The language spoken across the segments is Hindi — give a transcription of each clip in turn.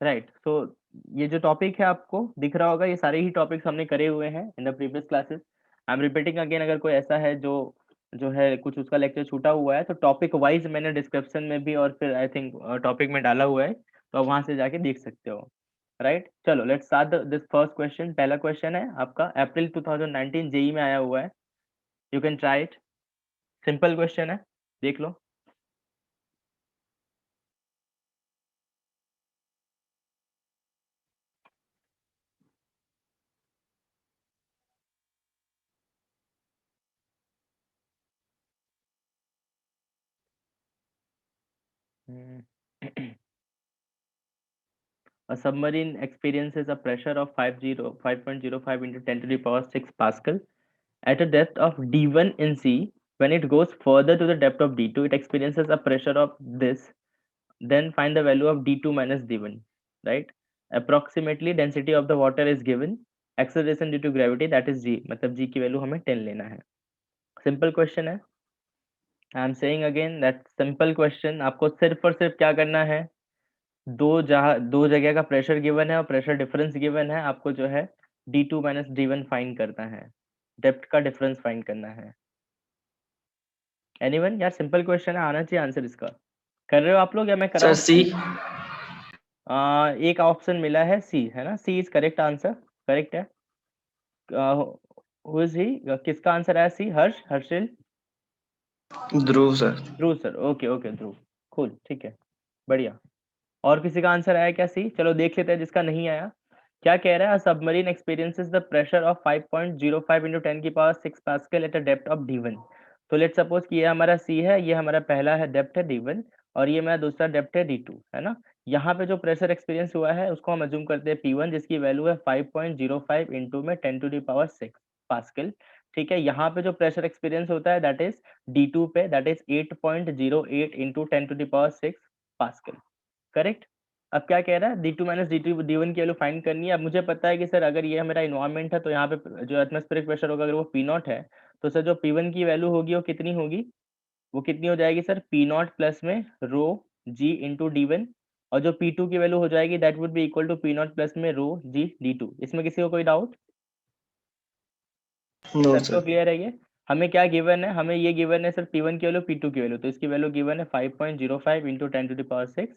राइट। सो ये जो टॉपिक है आपको दिख रहा होगा, ये सारे ही टॉपिक्स हमने करे हुए हैं in the previous classes. I am repeating again, अगर कोई ऐसा है जो जो है कुछ उसका लेक्चर छूटा हुआ है तो टॉपिक वाइज मैंने डिस्क्रिप्शन में भी और फिर आई थिंक टॉपिक में डाला हुआ है, तो आप वहां से जाके देख सकते हो। राइट, चलो let's start this first question. पहला क्वेश्चन है आपका अप्रैल 2019 जेई में आया हुआ है। You can try it. Simple question है, देख लो। A submarine experiences a pressure of 5.05 into 10 to the power 6 Pascal at a depth of d1 in C. When it goes further to the depth of d2, it experiences a pressure of this. Then find the value of d2 minus d1. Right? Approximately density of the water is given. Acceleration due to gravity, that is g. मतलब g की वैल्यू हमें 10 लेना है। सिंपल क्वेश्चन है। I am saying again that simple question. आपको सिर्फ और सिर्फ क्या करना है, दो जगह का प्रेशर गिवन है और प्रेशर डिफरेंस गिवन है, आपको जो है d2 माइनस d1 फाइंड करना है, डेप्थ का डिफरेंस फाइंड करना है। एनीवन? यार सिंपल क्वेश्चन है, आना चाहिए आंसर इसका। कर रहे हो आप लोग या मैं सर कराऊं? सी। एक ऑप्शन मिला है सी, है ना? सी इज करेक्ट आंसर, करेक्ट है। Who is he? किसका आंसर है सी? हर्ष, हर्षिल, ध्रुव सर। ध्रुव सर। ओके ओके ध्रुव, कूल, ठीक है, बढ़िया। और किसी का आंसर आया क्या सी? चलो देख लेते हैं जिसका नहीं आया। क्या कह रहा है? Submarine experiences the pressure of 5.05 into 10 की power 6 pascal at a depth of d1। तो लेट्स सपोज कि ये हमारा सी है, ये हमारा पहला है डेप्थ है d1 और ये मेरा दूसरा डेप्थ है d2, है ना? यहाँ पे जो प्रेशर एक्सपीरियंस हुआ है उसको हम अज्यूम करते हैं p1, जिसकी वैल्यू है 5.05 इंटू में 10 टू द पावर 6 पास्कल। ठीक है, यहाँ पे जो प्रेशर एक्सपीरियंस होता है दैट इज d2 पे, that is 8.08 into 10 to the power 6 pascal. Correct. अब क्या कह रहा है? D two minus D one की वैल्यू फाइंड करनी है। अब मुझे पता है कि सर अगर ये मेरा इन्वायरमेंट है तो यहाँ पे जो एटमॉस्फेरिक प्रेशर होगा अगर वो पी नॉट है, तो सर जो पी वन की वैल्यू होगी वो कितनी होगी? वो कितनी हो जाएगी सर? पी नॉट प्लस में रो जी इंटू डी वन, और जो पी टू की वैल्यू हो जाएगी that would be equal to P naught plus में रो जी डी टू। इसमें किसी को कोई डाउट? नो सबको सर। क्लियर है ये? हमें क्या गिवन है? हमें ये गिवन है सर पी वन की वैल्यू पी टू की वैल्यू, तो इसकी वैल्यू गिवन है 5.05 इंटू 10 टू द पावर 6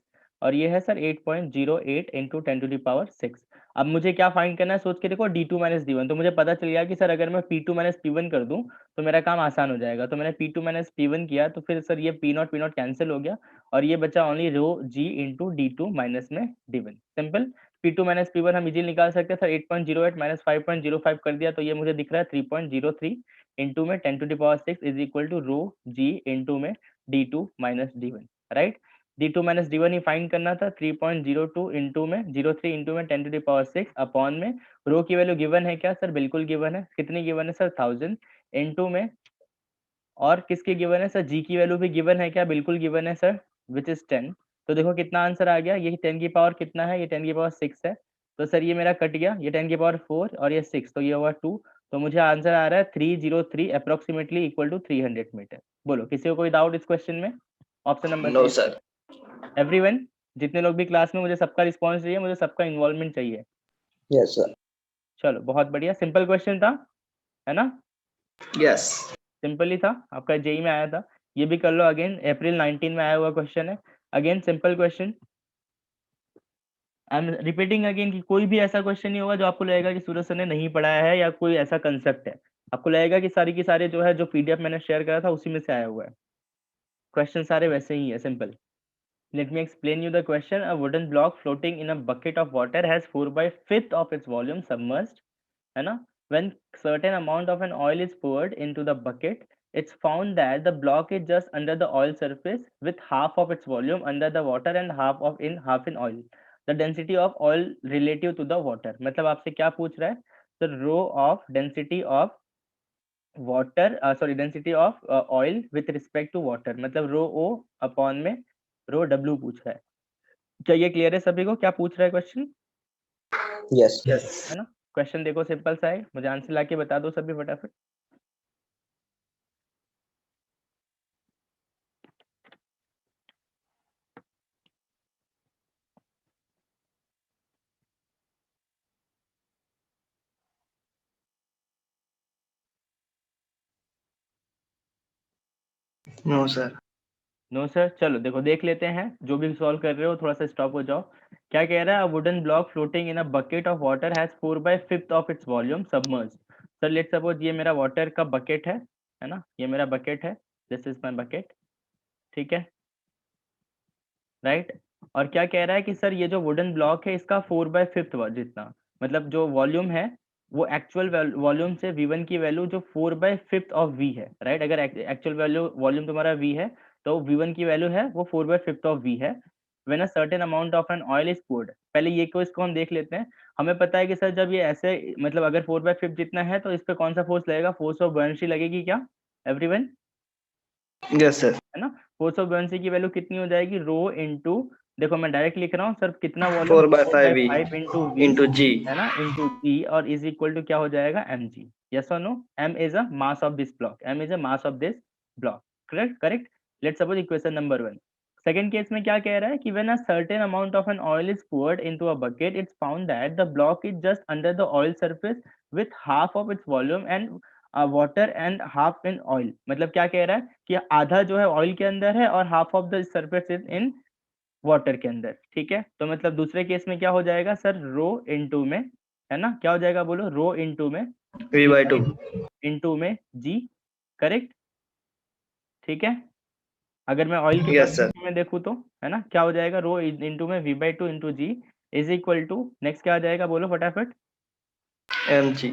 और ये है sir 8.08 into 10 to the power 6। अब मुझे क्या फाइंड करना है सोच के देखो, D two minus D one. तो मुझे पता चल गया कि सर अगर मैं P two minus P one कर दूं तो मेरा काम आसान हो जाएगा। तो मैंने P two minus P one किया तो फिर सर ये पी नॉट कैंसिल हो गया और ये बचा ओनली रो जी इंटू डी टू माइनस में D one. Simple. P two minus P one हम इजीली निकाल सकते हैं सर। 8.08 माइनस 5.05 कर दिया तो ये मुझे दिख रहा है 3.03 इंटू में 10 to the power 6 is equal to rho ji into में D two minus D one. Right, D two minus D one ही फाइंड करना था। 3.02 इंटू में 03 इंटू में 10 टू द पावर 6 अपॉन में रो की वैल्यू गिवन है क्या सर? बिल्कुल गिवन है। कितनी गिवन है सर? 1000 इंटू में, और किसकी गिवन है सर? जी की वैल्यू भी गिवन है क्या? बिल्कुल गिवन है सर, विच इज 10। तो देखो कितना आंसर आ गया। ये 10 की पावर कितना है? ये 10 की पावर 6 है। तो सर ये मेरा कट गया, ये 10 की पावर 4 और ये 6, तो ये हुआ 2। तो मुझे आंसर आ रहा है 303 अप्रोक्सीमेटली इक्वल टू 300 मीटर। बोलो किसी को कोई डाउट इस क्वेश्चन में? ऑप्शन नंबर नो सी। सर। एवरीवन, जितने लोग भी क्लास में, मुझे सबका रिस्पॉन्स चाहिए, मुझे सबका इन्वॉल्वमेंट चाहिए। Yes sir. चलो बहुत बढ़िया, सिंपल क्वेश्चन था, है ना? यस। सिंपल ही था, आपका जेई में आया था। ये भी कर लो अगेन, अप्रैल 19 में आया हुआ क्वेश्चन है। Again simple question. I am repeating again कि कोई भी ऐसा क्वेश्चन नहीं होगा जो आपको लगेगा कि सूरज सर ने नहीं पढ़ाया है या कोई ऐसा कंसेप्ट है। आपको लगेगा कि सारी की सारे जो है जो पीडीएफ मैंने शेयर करा था उसी में से आया हुआ है। क्वेश्चन सारे वैसे ही है, simple. Late me explain you the question. A wooden block floating in a bucket of water has 4/5 of its volume submerged, है ना? When certain amount of an oil is poured into the bucket, it's found that the block is just under the oil surface with half of its volume under the water and half in oil. The density of oil relative to the water, मतलब आपसे क्या पूछ रहा है? The row of density of water, sorry, density of oil with respect to water, मतलब रो ओ अपॉन में रो डब्ल्यू पूछ रहा है। क्या ये क्लियर है सभी को क्या पूछ रहा है क्वेश्चन? Yes yes. है ना? क्वेश्चन देखो सिंपल सा है, मुझे आंसर लाके बता दो सभी फटाफट। No sir. नो सर, चलो देखो देख लेते हैं, जो भी सॉल्व कर रहे हो थोड़ा सा स्टॉप हो जाओ। क्या कह रहा है, a wooden block floating in a bucket of water has 4/5 of its volume submerge. Sir let's suppose ये मेरा वाटर का बकेट है ना, ये मेरा बकेट है, दिस इज माय बकेट, ठीक है, राइट। और क्या कह रहा है कि सर ये जो वुडन ब्लॉक है इसका 4/5 जितना, मतलब जो वॉल्यूम है वो एक्चुअल वॉल्यूम से V1 की वैल्यू जो 4/5 ऑफ V है, राइट। अगर एक्चुअल वैल्यू वॉल्यूम तुम्हारा V है तो V1 की वैल्यू है वो 4/5 ऑफ V है। When a certain amount of an oil is poured, पहले ये को इसको हम देख लेते हैं। हमें पता है कि सर जब ये ऐसे मतलब अगर 4/5 जितना है तो इस पे कौन सा फोर्स लगेगा, फोर्स ऑफ buoyancy लगेगी क्या एवरीवन, यस सर। है ना। फोर्स ऑफ buoyancy की वैल्यू कितनी हो जाएगी, रो इनटू, देखो मैं डायरेक्ट लिख रहा हूँ सर, कितना volume 4/5 V 4/5 into V, into G. है ना, इंटू जी, और इज इक्वल टू क्या हो जाएगा mg। यस और no, m is a mass of this block, m is a mass of this block, correct correct. Let's suppose equation number 1। Second case में क्या कह रहा है कि when a certain amount of an oil is poured into a bucket, it's found that the block is just under the oil surface with half of its volume and water and half in oil. मतलब क्या कह रहा है कि आधा जो है ऑयल के अंदर है और half of the surface is in water के अंदर, ठीक है। तो मतलब दूसरे केस में क्या हो जाएगा सर, रो इनटू में, है ना, क्या हो जाएगा बोलो, रो इनटू में V/2। इनटू में जी, करेक्ट, ठीक है। अगर मैं ऑयल के यस सर। परस्पेक्टिव में देखूँ तो, है ना, क्या हो जाएगा, रो इनटू में V/2 into G is equal to, next क्या आ जाएगा बोलो फटाफट, mg।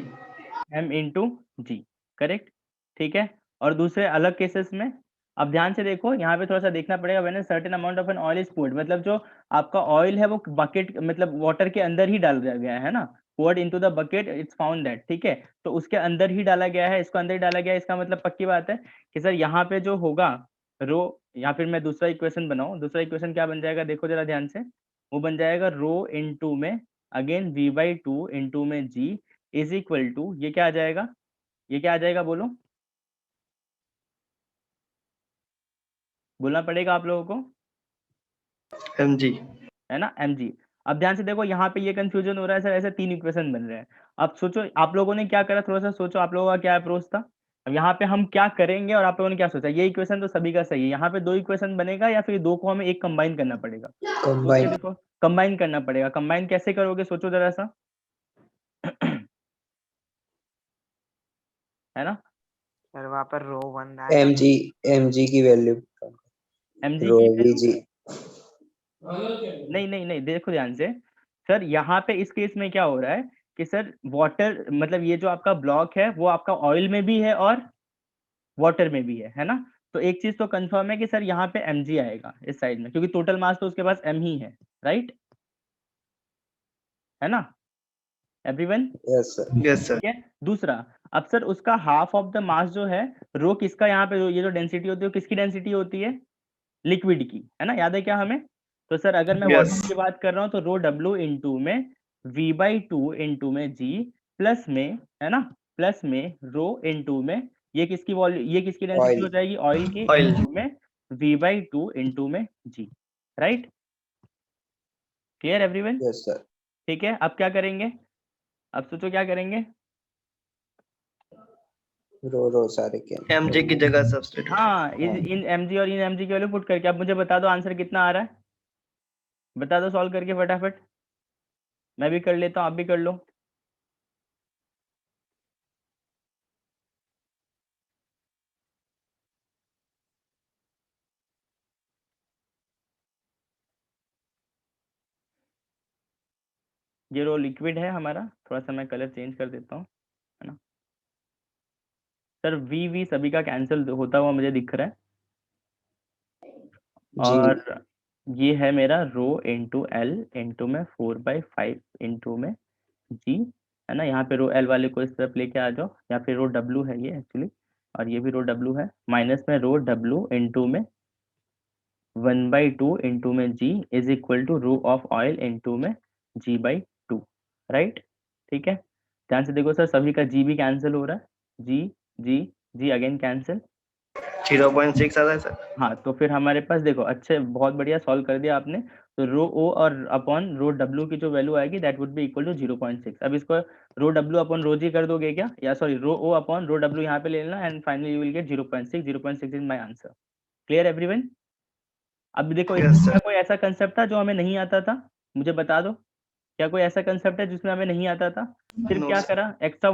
m into G, correct, ठीक है। और दूसरे अलग केसेस में अब ध्यान से देखो, यहाँ पे थोड़ा सा देखना पड़ेगा, when a certain amount of an oil is poured, मतलब जो आपका ऑयल है वो बकेट मतलब वाटर के अंदर ही डाल दिया गया है ना, poured into the bucket it's found that, ठीक है। तो उसके अंदर ही डाला गया है, इसको अंदर ही डाला गया है, इसका मतलब पक्की बात है कि सर यहाँ पे जो होगा रो, या फिर मैं दूसरा इक्वेशन बनाऊं, दूसरा इक्वेशन क्या बन जाएगा देखो जरा ध्यान से, वो बन जाएगा रो इनटू में अगेन V/2 इंटू में जी इज इक्वल टू, ये क्या आ जाएगा, ये क्या आ जाएगा बोलो, बोलना पड़ेगा आप लोगों को, mg। है ना, mg। अब ध्यान से देखो यहाँ पे ये कंफ्यूजन हो रहा है सर, ऐसे 3 इक्वेशन बन रहे हैं। अब सोचो आप लोगों ने क्या करा, थोड़ा सा सोचो आप लोगों का क्या अप्रोच था। अब यहाँ पे हम क्या करेंगे और आप लोगों ने क्या सोचा, ये इक्वेशन तो सभी का सही है, यहाँ पे 2 इक्वेशन बनेगा या फिर 2 को हमें एक कंबाइन करना पड़ेगा, सोच के कंबाइन। देखो, कंबाइन करना पड़ेगा। कंबाइन कैसे करोगे सोचो जरा सा है ना, सर वहाँ पर रो 1 mg। mg की वैल्यू mg रो की vg। नहीं नहीं नहीं, देखो ध्यान से सर, यहाँ पे इस केस में क्या हो रहा है कि सर वाटर मतलब ये जो आपका ब्लॉक है वो आपका ऑयल में भी है और वाटर में भी है ना। तो एक चीज तो कंफर्म है कि सर यहाँ पे mg आएगा इस साइड में, क्योंकि टोटल मास तो उसके पास m ही है, राइट, है ना everyone, yes sir. Yes sir. ठीक है। दूसरा, अब सर उसका हाफ ऑफ द मास जो है, रो किसका यहाँ पे ये जो डेंसिटी होती है वो किसकी डेंसिटी होती है, लिक्विड की, है ना, याद है क्या हमें। तो सर अगर मैं यस। वॉल्यूम की बात कर रहा हूँ तो रो W इंटू में V/2 इंटू में जी, प्लस में, है ना, प्लस में रो इंटू में ये किसकी वॉल्यूम, ये किसकी डेंसिटी ऑयल। हो जाएगी, ऑयल की, ऑयल। इंटू में V/2 इंटू में G, right, clear everyone, yes sir. ठीक है। अब क्या करेंगे, अब सोचो क्या करेंगे, रो सारे के mg की जगह सब्स्टिट्यूट। हाँ इन mg और इन mg की वैल्यू पुट करके। अब मुझे बता दो आंसर कितना आ रहा है, बता दो सॉल्व करके फटाफट, मैं भी कर लेता हूँ आप भी कर लो। ये रो लिक्विड है हमारा, थोड़ा सा मैं कलर चेंज कर देता हूँ, है ना। सर वी सभी का कैंसिल होता हुआ मुझे दिख रहा है, जी। और ये है मेरा रो इंटू एल इंटू में 4/5 इंटू में जी, है ना। यहाँ पे रो एल वाले को इस तरफ लेके आ जाओ, या फिर रो डब्ल्यू है ये एक्चुअली, और ये भी रो डब्ल्यू है, माइनस में रो डब्ल्यू इंटू में 1/2 इंटू में G is equal to rho of oil into में G/2, राइट, ठीक है। ध्यान से देखो सर, सभी का जी भी कैंसिल हो रहा है, जी जी जी अगेन कैंसिल, 0.6 आता है सर। हाँ। तो फिर हमारे पास देखो, अच्छे बहुत बढ़िया सॉल्व कर दिया आपने। तो रो ओ और अपॉन रो डब्ल्यू की जो वैल्यू आएगी that would be equal to 0.6। अब इसको रो डब्ल्यू अपॉन रो जी कर दोगे क्या, या सॉरी रो ओ अपॉन रो डब्ल्यू यहाँ पे ले लेना, and finally you will get 0.6। 0.6 is my answer, clear everyone? अब देखो Yes, इसमें sir. क्या कोई ऐसा कंसेप्ट था जो हमें नहीं आता था? मुझे बता दो, क्या कोई ऐसा कंसेप्ट है जिसमें हमें नहीं आता था? सिर्फ No, क्या sir. करा, एक्स्ट्रा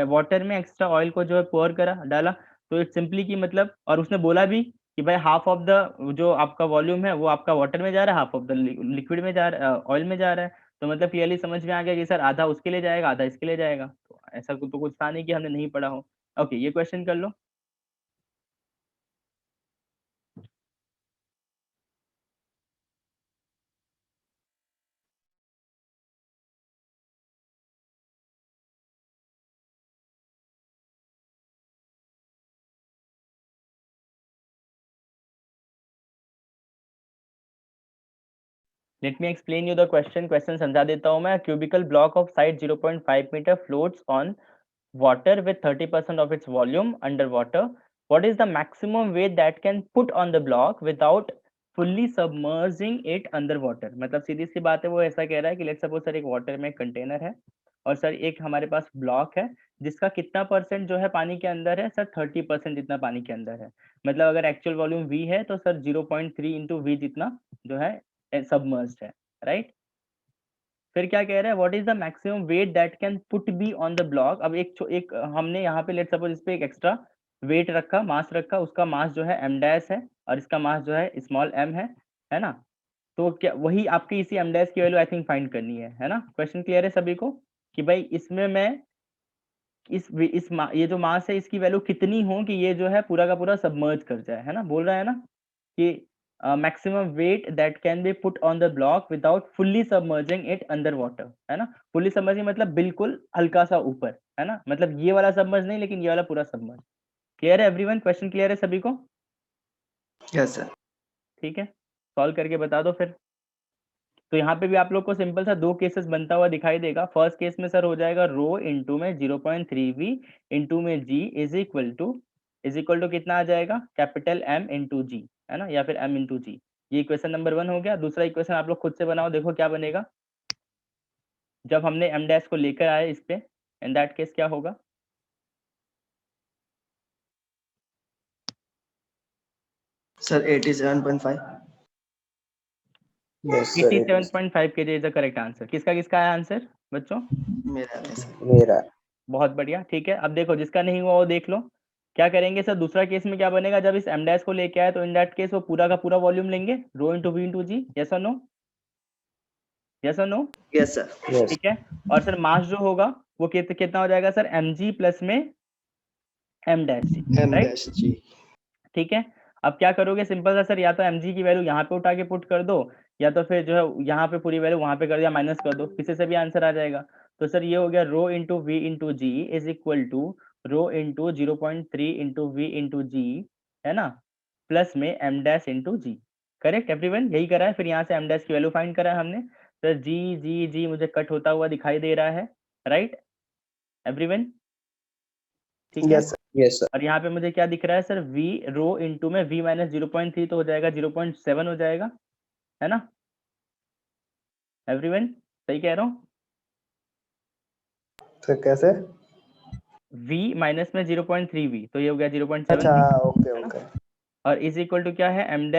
वाटर में एक्स्ट्रा ऑयल को जो है पोर करा, डाला, तो इट सिंपली की मतलब, और उसने बोला भी कि भाई हाफ ऑफ द जो आपका वॉल्यूम है वो आपका वाटर में जा रहा है, हाफ ऑफ द लिक्विड में जा रहा है, ऑयल में जा रहा है। तो मतलब क्लियरली समझ में आ गया कि सर आधा उसके लिए जाएगा, आधा इसके लिए जाएगा। तो ऐसा तो कुछ था नहीं कि हमने नहीं पढ़ा हो। ओके, ये क्वेश्चन कर लो। Let me explain you the question समझा देता हूँ मैं। Cubical block of side 0.5 metre floats on water with 30% of its volume underwater. What is the maximum weight that can put on the block without fully submerging it underwater? मतलब सीधी सी बात है, वो ऐसा कह रहा है कि लेट्स सपोज सर एक वाटर में कंटेनर है और सर एक हमारे पास ब्लॉक है जिसका कितना परसेंट जो है पानी के अंदर है, सर 30% जितना पानी के अंदर है। मतलब अगर एक्चुअल वॉल्यूम v है तो सर 0.3 इंटू वी जितना जो है सबमर्ज्ड है, राइट? फिर क्या कह रहा है, what is the maximum weight that can put be on the block. अब एक हमने यहाँ पे लेट सपोज इस पे एक एक्स्ट्रा वेट रखा, मास रखा, उसका मास जो है m डैश है और इसका मास जो है स्मॉल m है ना? तो क्या वही आपकी इसी m डैश की वैल्यू आई थिंक फाइंड करनी है ना? क्वेश्चन क्लियर है सभी को कि भाई इसमें मैं ये जो मास है इसकी वैल्यू कितनी हो कि ये जो है पूरा का पूरा सबमर्ज कर जाए, है ना? बोल रहा है ना कि maximum weight that can be put on the block without fully submerging it under water, है ना? फुल्ली सबमर्जिंग मतलब बिल्कुल हल्का सा ऊपर, है ना? मतलब ये वाला सबमर्ज नहीं, लेकिन ये वाला पूरा सबमर्ज। क्लियर है एवरीवन? क्वेश्चन क्लियर है सभी को? Yes, sir. ठीक है, सॉल्व करके बता दो फिर। तो यहाँ पे भी आप लोग को सिंपल सा दो केसेस बनता हुआ दिखाई देगा। फर्स्ट केस में सर हो जाएगा रो इंटू में 0.3v इंटू में g इज इक्वल टू कितना आ जाएगा, कैपिटल M इंटू जी, है ना? या फिर M इंटू जी। ये इक्वेशन नंबर 1 हो गया। दूसरा इक्वेशन आप लोग खुद से बनाओ, देखो क्या बनेगा जब हमने m डैश को लेकर आए इस पे। इन दैट केस क्या होगा, Sir, 87.5. Yes, sir. It is 87.5 kg is the correct answer. किसका किसका है आंसर बच्चों? मेरा है sir. मेरा। बहुत बढ़िया, ठीक है। अब देखो जिसका नहीं हुआ वो देख लो। क्या करेंगे सर, दूसरा केस में क्या बनेगा, जब इस m डैश को लेके आए तो इन दैट केस वो पूरा का पूरा वॉल्यूम लेंगे, rho into V into G. Yes और नो? यस और नो? Yes, sir. Yes. ठीक है। और सर मास जो होगा वो कितना हो जाएगा सर, mg प्लस में m डैश जी, M राइट? dash G. ठीक है। अब क्या करोगे, सिंपल सा सर, या तो mg की वैल्यू यहाँ पे उठा के पुट कर दो, या तो फिर जो है यहाँ पे पूरी वैल्यू वहां पे कर दिया, माइनस कर दो, किसी से भी आंसर आ जाएगा। तो सर ये हो गया rho into V into G is equal to rho into 0.3 into V into G, है ना, प्लस में m dash into G. Correct everyone, यही करा है। फिर यहाँ से m डैश की वैल्यू फाइंड करा है हमने। सर जी जी जी मुझे कट होता हुआ दिखाई दे रहा है, राइट एवरीवन? ठीक है। Yes, sir. Yes, sir. और यहाँ पे मुझे क्या दिख रहा है सर, v रो इंटू में v माइनस 0.3 तो हो जाएगा 0.7 हो जाएगा, है ना एवरीवन? सही कह रहा हूँ? Sir, कैसे? v माइनस में 0.3v तो ये हो गया 0.7 अच्छा, okay, है ना? okay. और इज इक्वल टू क्या है, m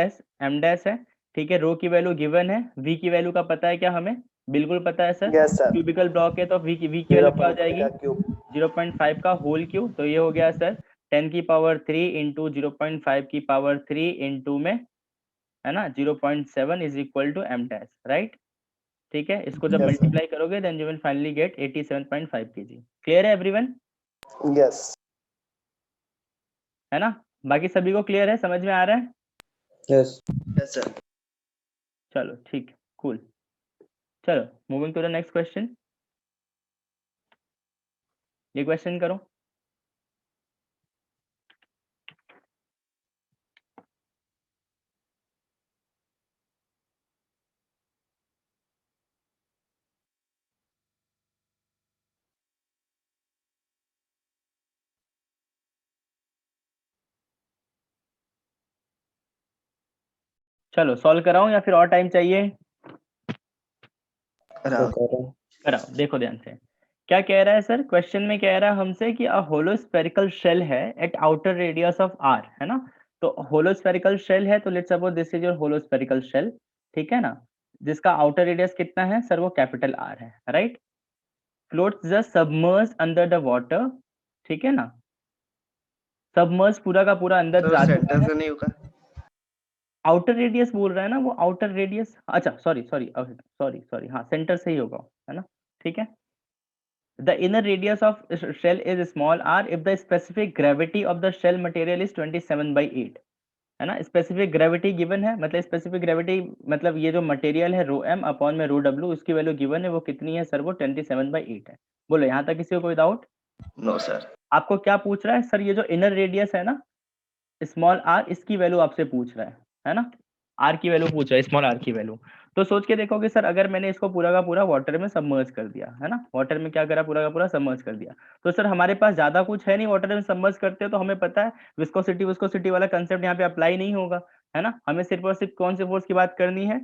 डैश है। ठीक है, रो की वैल्यू गिवन है, v की वैल्यू का पता है क्या हमें? बिल्कुल पता है sir. Yes, sir. Cubical block है तो v की वैल्यू क्या हो 0.3 जाएगी, का cube. 0.5 का होल क्यूब। तो ये हो गया सर 10 की पावर 3 इंटू 0.5 की पावर 3 इंटू में, है ना, 0.7 is equal to m dash, right? ठीक है, इसको जब Yes, sir. मल्टीप्लाई करोगे then you will finally get 87.5 kg। Clear है एवरीवन? Yes. है ना? बाकी सभी को क्लियर है, समझ में आ रहा है? Yes. Yes, sir. चलो ठीक, कूल। चलो moving to the next question. ये क्वेश्चन करो। चलो सॉल्व कराऊं या फिर और टाइम चाहिए? तो Right. कर रहा हूँ। कराओ, देखो ध्यान से। क्या कह रहा है सर, क्वेश्चन में कह रहा है हमसे कि अ होलो स्फेरिकल शेल है at outer radius of r, है ना? तो होलोस्फेरिकल शेल है, तो let's suppose this is your hollow spherical shell, ठीक है ना, जिसका आउटर रेडियस कितना है सर, वो कैपिटल आर है, right. Floats just submerge under the water, ठीक है ना, सबमर्ज पूरा का पूरा अंदर सर जा सेंटर चुका है। से नहीं होगा। आउटर रेडियस बोल रहा है ना वो, आउटर रेडियस, अच्छा सॉरी सॉरी सॉरी सॉरी, हाँ सेंटर से ही होगा, है ना, ठीक है। The inner radius of shell is small r if the specific gravity of the shell material is 27/8, है ना। स्पेसिफिक ग्रेविटी गिवन है, मतलब स्पेसिफिक ग्रेविटी मतलब ये जो मटेरियल है रो एम अपॉन में रो डब्ल्यू, उसकी वैल्यू गिवन है, वो कितनी है सर, वो 27/8 है। बोलो यहाँ तक किसी को कोई डाउट? No sir. आपको क्या पूछ रहा है सर, ये जो इनर रेडियस है ना स्मॉल आर, इसकी वैल्यू आपसे पूछ रहा है ना, आर की वैल्यू पूछ रहा है, स्मॉल आर की वैल्यू। तो सोच के देखो कि सर अगर मैंने इसको पूरा का पूरा वाटर में सबमर्ज कर दिया, है ना, वाटर में क्या करा, पूरा का पूरा सबमर्ज कर दिया, तो सर हमारे पास ज्यादा कुछ है नहीं, वाटर में सबमर्ज करते हो तो हमें पता है विस्कोसिटी विस्कोसिटी वाला कंसेप्ट यहाँ पे अप्लाई नहीं होगा, है ना। हमें सिर्फ और सिर्फ कौन से फोर्स की बात करनी है,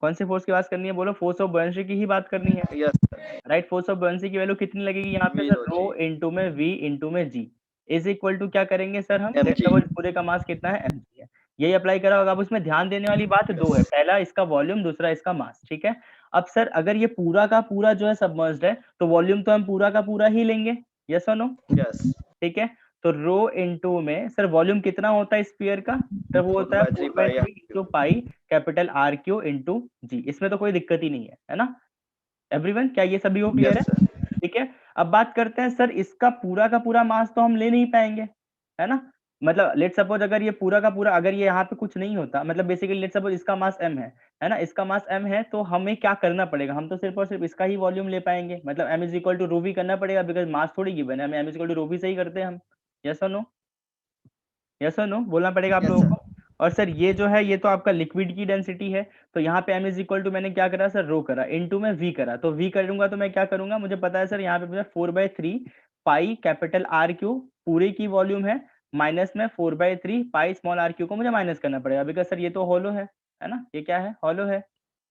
कौन से फोर्स की बात करनी है, बोलो, फोर्स ऑफ बॉयंसी की ही बात करनी है, yes right. Force of buoyancy की वैल्यू कितनी लगेगी यहाँ पे सर, रो इंटू में वी इंटू में जी इज इक्वल टू क्या करेंगे सर हम, लेट्स सपोज पूरे का मास कितना है, mg है, यही अप्लाई करा होगा। अब उसमें ध्यान देने वाली बात दो है, पहला इसका वॉल्यूम, दूसरा इसका मास, ठीक है। अब सर अगर ये पूरा का पूरा जो है सबमर्ज्ड है, तो वॉल्यूम तो हम पूरा का पूरा ही लेंगे, यस और नो, यस। ठीक है। तो रो इंटू में सर वॉल्यूम कितना होता है स्फीयर का, तो वो होता है 4/3 into pi capital R cube into G, इसमें तो कोई दिक्कत ही नहीं है ना एवरीवन, क्या ये सभी को क्लियर है? ठीक है। अब बात करते हैं सर, इसका पूरा का पूरा मास तो हम ले नहीं पाएंगे, है ना, मतलब लेट सपोज अगर ये पूरा का पूरा, अगर ये यहाँ पे कुछ नहीं होता, मतलब बेसिकली लेट सपोज इसका मास m है ना, इसका मास m है, तो हमें क्या करना पड़ेगा, हम तो सिर्फ और सिर्फ इसका ही वॉल्यूम ले पाएंगे, मतलब m is equal to rho V करना पड़ेगा, बिकॉज मास थोड़ी गिवन है, हमें m is equal to rho V से ही करते हैं हम, यस और नो, यस और नो बोलना पड़ेगा आप लोगों को। और सर ये जो है ये तो आपका लिक्विड की डेंसिटी है, तो यहाँ पे m इज इक्वल टू मैंने क्या करा सर, रो करा, इनटू में v करा, तो v करूंगा तो मैं क्या करूंगा, मुझे पता है सर यहाँ पे मुझे 4/3 पाई कैपिटल आर क्यू पूरे की वॉल्यूम है, माइनस में 4/3 पाई स्मॉल आर क्यू को मुझे माइनस करना पड़ेगा, बिकॉज सर ये तो हॉलो है ना, ये क्या है, हॉलो है,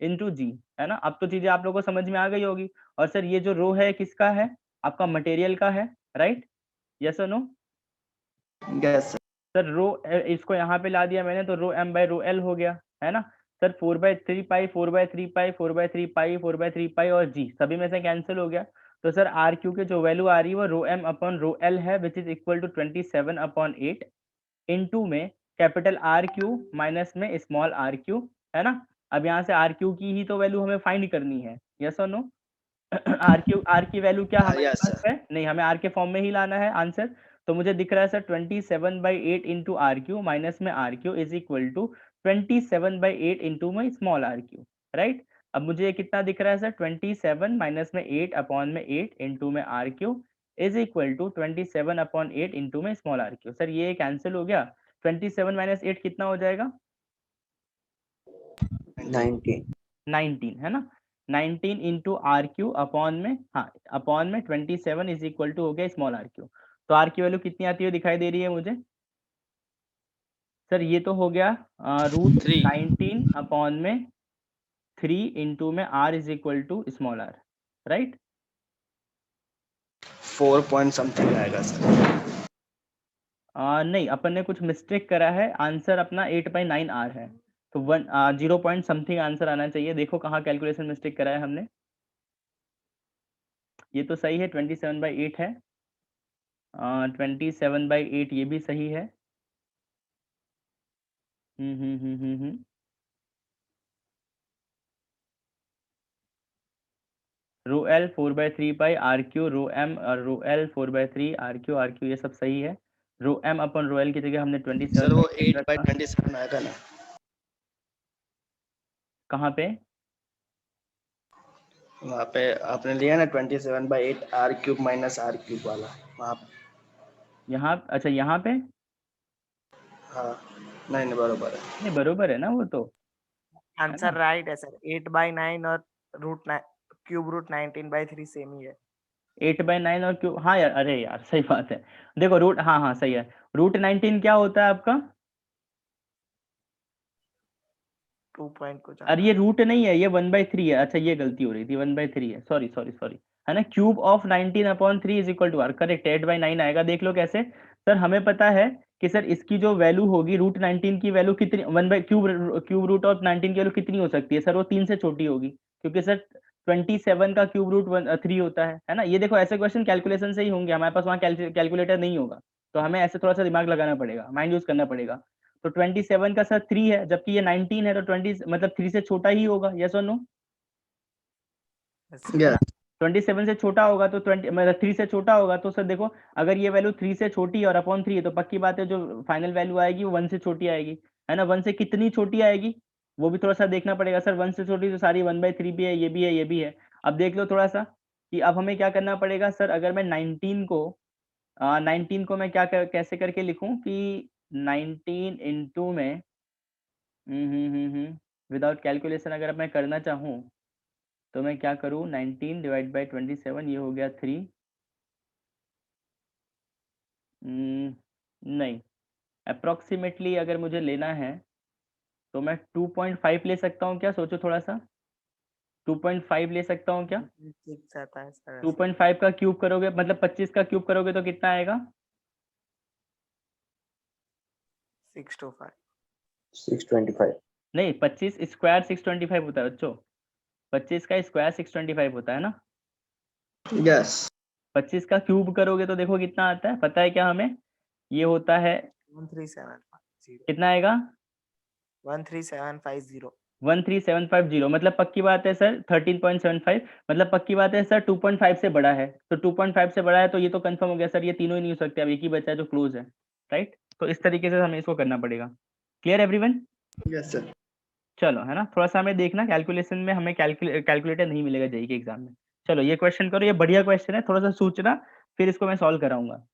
इनटू जी, है ना। अब तो चीजें आप लोगों को समझ में आ गई होगी। और सर ये जो रो है किसका है, आपका मटेरियल का है, राइट, यस और नो, यस सर रो इसको यहाँ पे ला दिया मैंने, तो रो m बाई रो एल हो गया, है ना। सर 4/3 पाई 4/3 पाई 4/3 पाई 4/3 पाई और जी सभी में से कैंसिल हो गया, तो सर आर क्यू की जो वैल्यू आ रही है वो rho m upon rho L है, which is equal to 27/8 into में कैपिटल आर क्यू माइनस में स्मॉल आर क्यू, है ना। अब यहाँ से आर क्यू की ही तो वैल्यू हमें फाइंड करनी है, यस और नो। आर की वैल्यू क्या हमारे yes, पास है, नहीं हमें आर के फॉर्म में ही लाना है आंसर, तो मुझे दिख रहा है sir 27/8 into R cube minus में R cube is equal to 27/8 into में स्मॉल आर क्यू, राइट। अब मुझे ये कितना दिख रहा है सर, 27 माइनस में 8 अपॉन में 8 इंटू में R cube is equal to 27/8 into में स्मॉल आर क्यू। सर ये कैंसिल हो गया, 27 माइनस 8 कितना हो जाएगा, 19 है ना, 19 इंटू आर क्यू अपॉन में, हाँ अपॉन में 27 इज इक्वल टू हो गया स्मॉल आर क्यू। तो आर की वैल्यू कितनी आती है दिखाई दे रही है मुझे सर, ये तो हो गया √19 अपॉन में 3 इंटू में R is equal to small R, right. 4 point something आएगा सर। नहीं अपन ने कुछ मिस्टेक करा है, आंसर अपना 8/9 आर है, तो 0 पॉइंट समथिंग आंसर आना चाहिए। देखो कहाँ कैलकुलेशन मिस्टेक करा है हमने, ये तो सही है 27/8 है, 27/8 ये भी सही है, rho L 4/3 pi R cube rho M और रो एल 4/3 आर क्यू ये सब सही है। रो एम अपन रो एल की जगह हमने 27 सर वो 8/27 आएगा ना, कहाँ पे, वहाँ पे आपने लिया ना 27/8 R cube minus R cube वाला, वहाँ यहाँ, अच्छा यहाँ पे, हाँ नहीं बरोबर है, नहीं बरोबर है ना वो तो, आंसर राइट है सर, 8/9 और √19/3 सेम ही है। 8/9 और क्यों, हाँ यार, अरे यार सही बात है, देखो रूट, हाँ हाँ सही है, √19 क्या होता है आपका, 2 पॉइंट कुछ। अरे ये रूट नहीं है, ये 1/3 है, अच्छा ये गलती हो रही थी, 1/3 है, सॉरी सॉरी सॉरी, है ना। Cube of 19/3 is equal to R, correct, 8/9 आएगा। देख लो कैसे सर, हमें पता है कि सर इसकी जो वैल्यू होगी √19 की वैल्यू कितनी, 1/क्यूब रूट ऑफ 19 की वैल्यू कितनी हो सकती है सर? वो 3 से छोटी होगी, क्योंकि सर 27 का क्यूब रूट 3 होता है ना। ये देखो ऐसे क्वेश्चन कैलकुलेशन से ही होंगे, हमारे पास वहाँ कैलकुलेटर नहीं होगा, तो हमें ऐसे थोड़ा सा दिमाग लगाना पड़ेगा, माइंड यूज करना पड़ेगा। तो 27 का सर 3 है, जबकि ये 19 है, तो 20 मतलब 3 से छोटा ही होगा, यस और नो? Yeah. 27 से छोटा होगा तो 20 मतलब 3 से छोटा होगा, तो सर देखो अगर ये वैल्यू 3 से छोटी है और अपॉन 3 है, तो पक्की बात है जो फाइनल वैल्यू आएगी वो 1 से छोटी आएगी, है ना। 1 से कितनी छोटी आएगी वो भी थोड़ा सा देखना पड़ेगा सर। 1 से छोटी तो सारी 1/3 भी है, ये भी है, ये भी है। अब देख लो थोड़ा सा कि अब हमें क्या करना पड़ेगा सर। अगर मैं 19 को मैं कैसे करके लिखूं कि 19 इंटू में विदाउट कैलकुलेशन अगर मैं करना चाहूँ तो मैं क्या करूँ, 19 डिवाइड बाई 27, ये हो गया 3। नहीं, अप्रोक्सीमेटली अगर मुझे लेना है तो मैं 2.5 ले सकता हूँ क्या? सोचो थोड़ा सा, 2.5 ले सकता हूँ क्या? 6 आता है सर। 2.5 का क्यूब करोगे मतलब 25 का क्यूब करोगे तो कितना आएगा? 625। 625. नहीं, 25 स्क्वायर 625 होता है बच्चों, 25 का स्क्वायर 625 होता है ना। Yes. 25 का क्यूब करोगे तो देखो कितना आता है, पता है क्या हमें? ये होता है 13750। कितना आएगा? 13750। 13750, मतलब पक्की बात है सर 13.75, मतलब पक्की बात है सर 2.5 से बड़ा है। तो 2.5 से बड़ा है तो ये तो कंफर्म हो गया सर, ये तीनों ही नहीं हो सकते, अब एक ही बचा है जो क्लोज है, राइट। तो इस तरीके से हमें इसको करना पड़ेगा। Clear everyone? Yes, sir. चलो, है ना, थोड़ा सा हमें देखना कैलकुलेशन में, हमें कैलकुलेटर नहीं मिलेगा जेईई के एग्जाम में। चलो ये क्वेश्चन करो, ये बढ़िया क्वेश्चन है, थोड़ा सा सोचना, फिर इसको मैं सॉल्व कराऊंगा।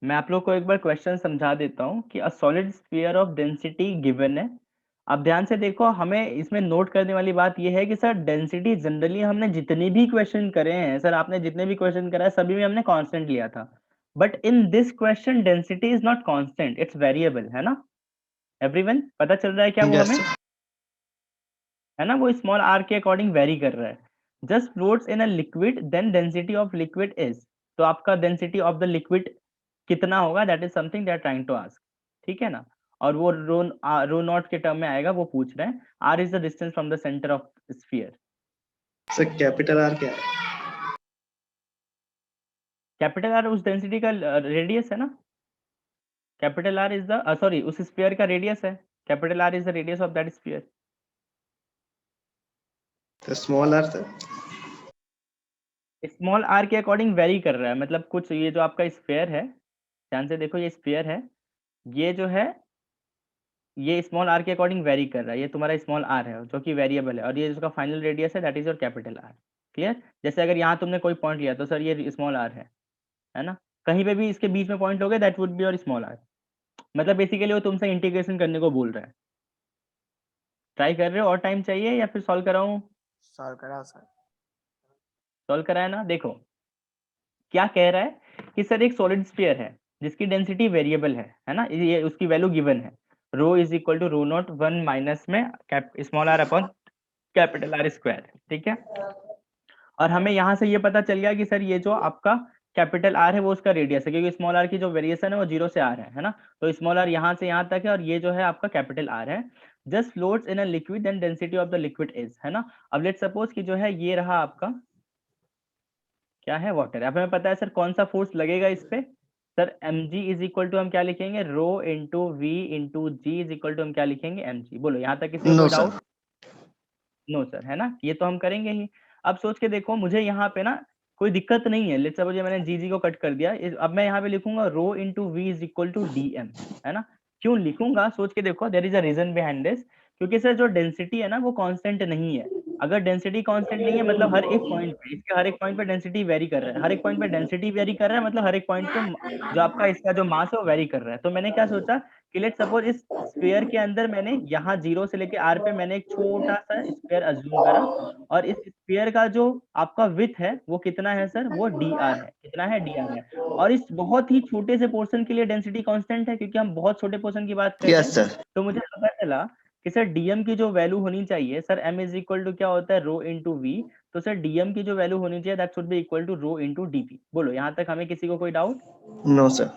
मैं आप लोग को एक बार क्वेश्चन समझा देता हूँ कि a solid sphere of density given है। अब ध्यान से देखो, हमें इसमें नोट करने वाली बात यह है कि सर डेंसिटी जनरली हमने जितने भी क्वेश्चन करे हैं सर, आपने जितने भी क्वेश्चन करा है सभी में हमने कांस्टेंट लिया था, but in this question density is not constant, it's variable, है ना। एवरीवन पता चल रहा है क्या वो Yes, हमें? sir. है ना, वो स्मॉल आर के अकॉर्डिंग वेरी कर रहा है। Just floats in a liquid then density of liquid is, तो आपका डेंसिटी ऑफ द लिक्विड कितना होगा, that is something they are trying to ask, ठीक है ना। और वो रो नॉट के टर्म में आएगा, वो पूछ रहे हैं। R is the distance from the centre of sphere. Sir, capital R क्या है? कैपिटल आर उस डेंसिटी का रेडियस है ना। Capital R is the sorry उस स्फीयर का रेडियस है। Capital R is the radius of that sphere. The small R, sir. Small R के अकॉर्डिंग वेरी कर रहा है, मतलब कुछ ये जो आपका स्फीयर है, ध्यान से देखो, ये स्फीयर है, ये जो है ये स्मॉल आर के अकॉर्डिंग वेरी कर रहा है, ये तुम्हारा स्मॉल आर है जो कि वेरिएबल है, और ये जिसका फाइनल रेडियस है that is your capital R. Clear? जैसे अगर यहाँ तुमने कोई पॉइंट लिया तो सर ये स्मॉल आर है ना, कहीं पे भी इसके बीच में पॉइंट लोगे that would be your small R. मतलब बेसिकली वो तुमसे इंटीग्रेशन करने को बोल रहा है। ट्राई कर रहे हो और टाइम चाहिए या फिर सॉल्व कराऊं? सॉल्व कराओ सर। सॉल्व कराया ना। देखो क्या कह रहा है कि सर एक सॉलिड स्फीयर है जिसकी डेंसिटी वेरिएबल है ना, ये उसकी वैल्यू गिवन है, rho is equal to rho not 1 minus में small R upon capital R square, ठीक है। और हमें यहाँ से ये पता चल गया कि सर ये जो आपका कैपिटल आर है वो उसका रेडियस है, क्योंकि स्मॉल आर की जो वेरिएशन है वो 0 से आर है ना। तो स्मॉल आर यहाँ से यहाँ तक है और ये जो है आपका कैपिटल आर है। Just floats in a liquid and density of the liquid is, है ना। अब लेट्स सपोज कि जो है ये रहा आपका क्या है, वाटर। अब हमें पता है सर कौन सा फोर्स लगेगा इस पे। Sir mg is equal to हम क्या लिखेंगे, rho into V into G is equal to हम क्या लिखेंगे, mg। बोलो यहाँ तक किसी को No, कोई sir. डाउट? नो सर, है ना, ये तो हम करेंगे ही। अब सोच के देखो, मुझे यहाँ पे ना कोई दिक्कत नहीं है, लेट्स सपोज मैंने जी को कट कर दिया, अब मैं यहाँ पे लिखूंगा rho into V is equal to D M, है ना। क्यों लिखूंगा, सोच के देखो, there is a reason behind this, क्योंकि सर जो डेंसिटी है ना वो कांस्टेंट नहीं है, अगर डेंसिटी कांस्टेंट नहीं है मतलब हर एक पॉइंट पे, इसके हर एक पॉइंट पे डेंसिटी वेरी कर रहा है, हर एक पॉइंट पे डेंसिटी वेरी कर रहा है, मतलब हर एक पॉइंट पे जो आपका इसका जो मास है वो वेरी कर रहा है। तो मैंने क्या सोचा कि लेट सपोज इस स्फीयर के अंदर मैंने यहाँ 0 से लेके r पे मैंने एक छोटा सा स्फीयर अज्यूम करा, और इस स्फीयर का जो आपका विड्थ है वो कितना है सर, वो dr है। कितना है, dr है। और इस बहुत ही छोटे से पोर्शन के लिए डेंसिटी कांस्टेंट है, क्योंकि हम बहुत छोटे पोर्शन की बात कर रहे यस हैं। सर। तो मुझे पता चला कि सर डीएम की जो वैल्यू होनी चाहिए sir, m is equal to क्या होता है, रो इंटू वी। तो सर डीएम की जो वैल्यू होनी चाहिए that should be equal to rho into DP. बोलो यहाँ तक हमें किसी को कोई doubt? No sir.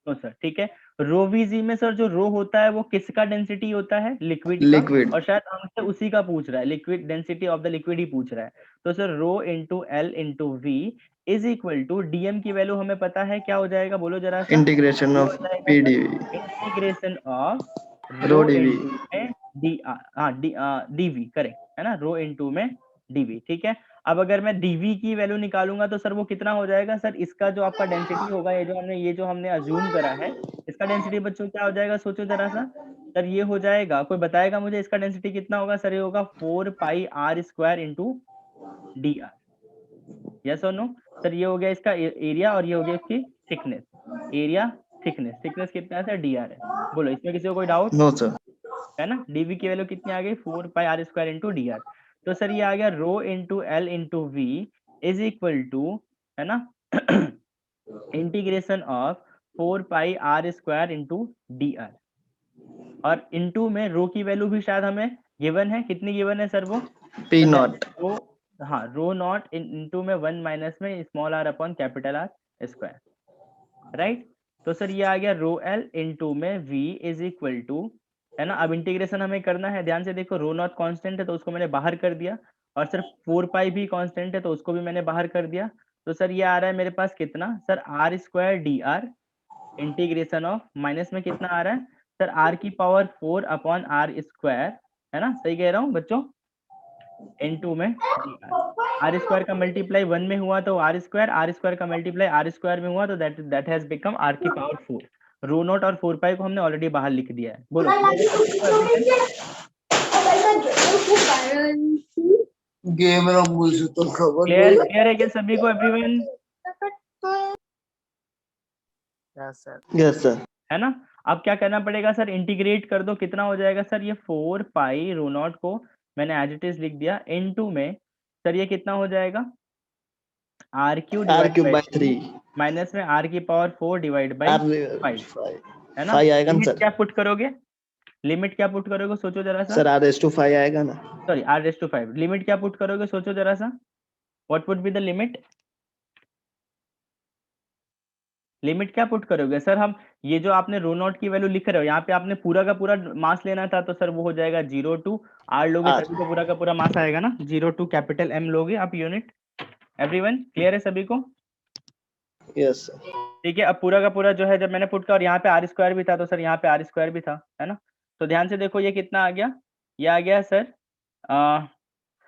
No sir, ठीक है। रो वीजी में सर जो रो होता है वो किसका डेंसिटी होता है, लिक्विड का। लिक्विड। और शायद हमसे उसी का पूछ रहा है, liquid density of the liquid ही पूछ रहा है। तो sir rho into L into V is equal to DM की वैल्यू हमें पता है क्या हो जाएगा, बोलो जरा सा। इंटीग्रेशन ये ऑफ हो जाएगा P sir D integration of rho rho DV. Into में डी आर, हाँ डीवी करेक्ट है ना, रो इंटू में डीवी, ठीक है। अब अगर मैं डीवी की वैल्यू निकालूंगा तो सर वो कितना हो जाएगा सर, इसका जो आपका डेंसिटी होगा, ये जो हमने अज्यूम करा है, इसका डेंसिटी बच्चों क्या हो जाएगा, सोचो जरा सा। सर ये हो जाएगा, कोई बताएगा मुझे इसका डेंसिटी कितना होगा? सर ये होगा 4 pi R square into D R. Yes और नो? सर ये हो गया इसका एरिया और ये हो गया इसकी थिकनेस। एरिया थिकनेस, थिकनेस कितना है सर, डी आर है। बोलो इसमें किसी को कोई डाउट नो सर। है ना? डीवी की वैल्यू कितनी आ गई, 4 pi R square into D R. तो सर ये आ गया rho into L into V is equal to, है ना, integration of 4 pi R square into D R. और इंटू में रो की वैल्यू भी शायद हमें गिवन है, कितनी गिवन है सर वो? पी तो नॉट। रो, हाँ रो नॉट इंटू में 1 माइनस में small R upon capital R square, right. तो सर ये आ गया रो एल इंटू में वी इज इक्वल टू, है ना। अब इंटीग्रेशन हमें करना है, ध्यान से देखो, रो नॉट कांस्टेंट है तो उसको मैंने बाहर कर दिया, और सर 4 पाई भी कांस्टेंट है तो उसको भी मैंने बाहर कर दिया। तो सर ये आ रहा है मेरे पास कितना sir, R square D R integration of, minus में कितना आ रहा है सर, आर की पावर 4 अपॉन आर स्क्वायर, है ना, सही कह रहा हूँ बच्चों, इनटू में डी आर स्क्वायर का मल्टीप्लाई 1 में हुआ तो आर स्क्वायर का मल्टीप्लाई आर स्क्वायर में हुआ तो दैट हैज बिकम आर की पावर 4। रो नॉट और 4 पाई को हमने ऑलरेडी बाहर लिख दिया है। बोलो क्लियर, क्लियर है क्या सभी को, everyone? Yes sir. Yes sir. है ना। अब क्या करना पड़ेगा सर, इंटीग्रेट कर दो, कितना हो जाएगा सर, ये 4 पाई रो नॉट को मैंने एज इट इज लिख दिया, इनटू में सर ये कितना हो जाएगा, R Q R divide cube by by 3 minus में आर की पावर 4 डिवाइड बाई 5, है ना। 5 आएगा ना लिमिट सर? क्या पुट करोगे, लिमिट क्या पुट करोगे, सोचो जरा सा। सर आर एस टू 5 आएगा ना? Sorry R raise to 5, limit क्या पुट करोगे, सोचो जरा सा, what would be the limit? Limit क्या पुट करोगे सर? हम ये जो आपने रो नॉट की वैल्यू लिख रहे हो, यहाँ पे आपने पूरा का पूरा मास लेना था, तो सर वो हो जाएगा 0 टू आर लोगे R। तभी तो पूरा का पूरा मास आएगा ना, 0 टू कैपिटल एम लोगे आप यूनिट। एवरीवन क्लियर है सभी को? Yes sir. ठीक है। अब पूरा का पूरा जो है जब मैंने पुट किया और यहाँ पे आर स्क्वायर भी था तो सर यहाँ पे आर स्क्वायर भी था, है ना। तो ध्यान से देखो ये कितना आ गया, ये आ गया सर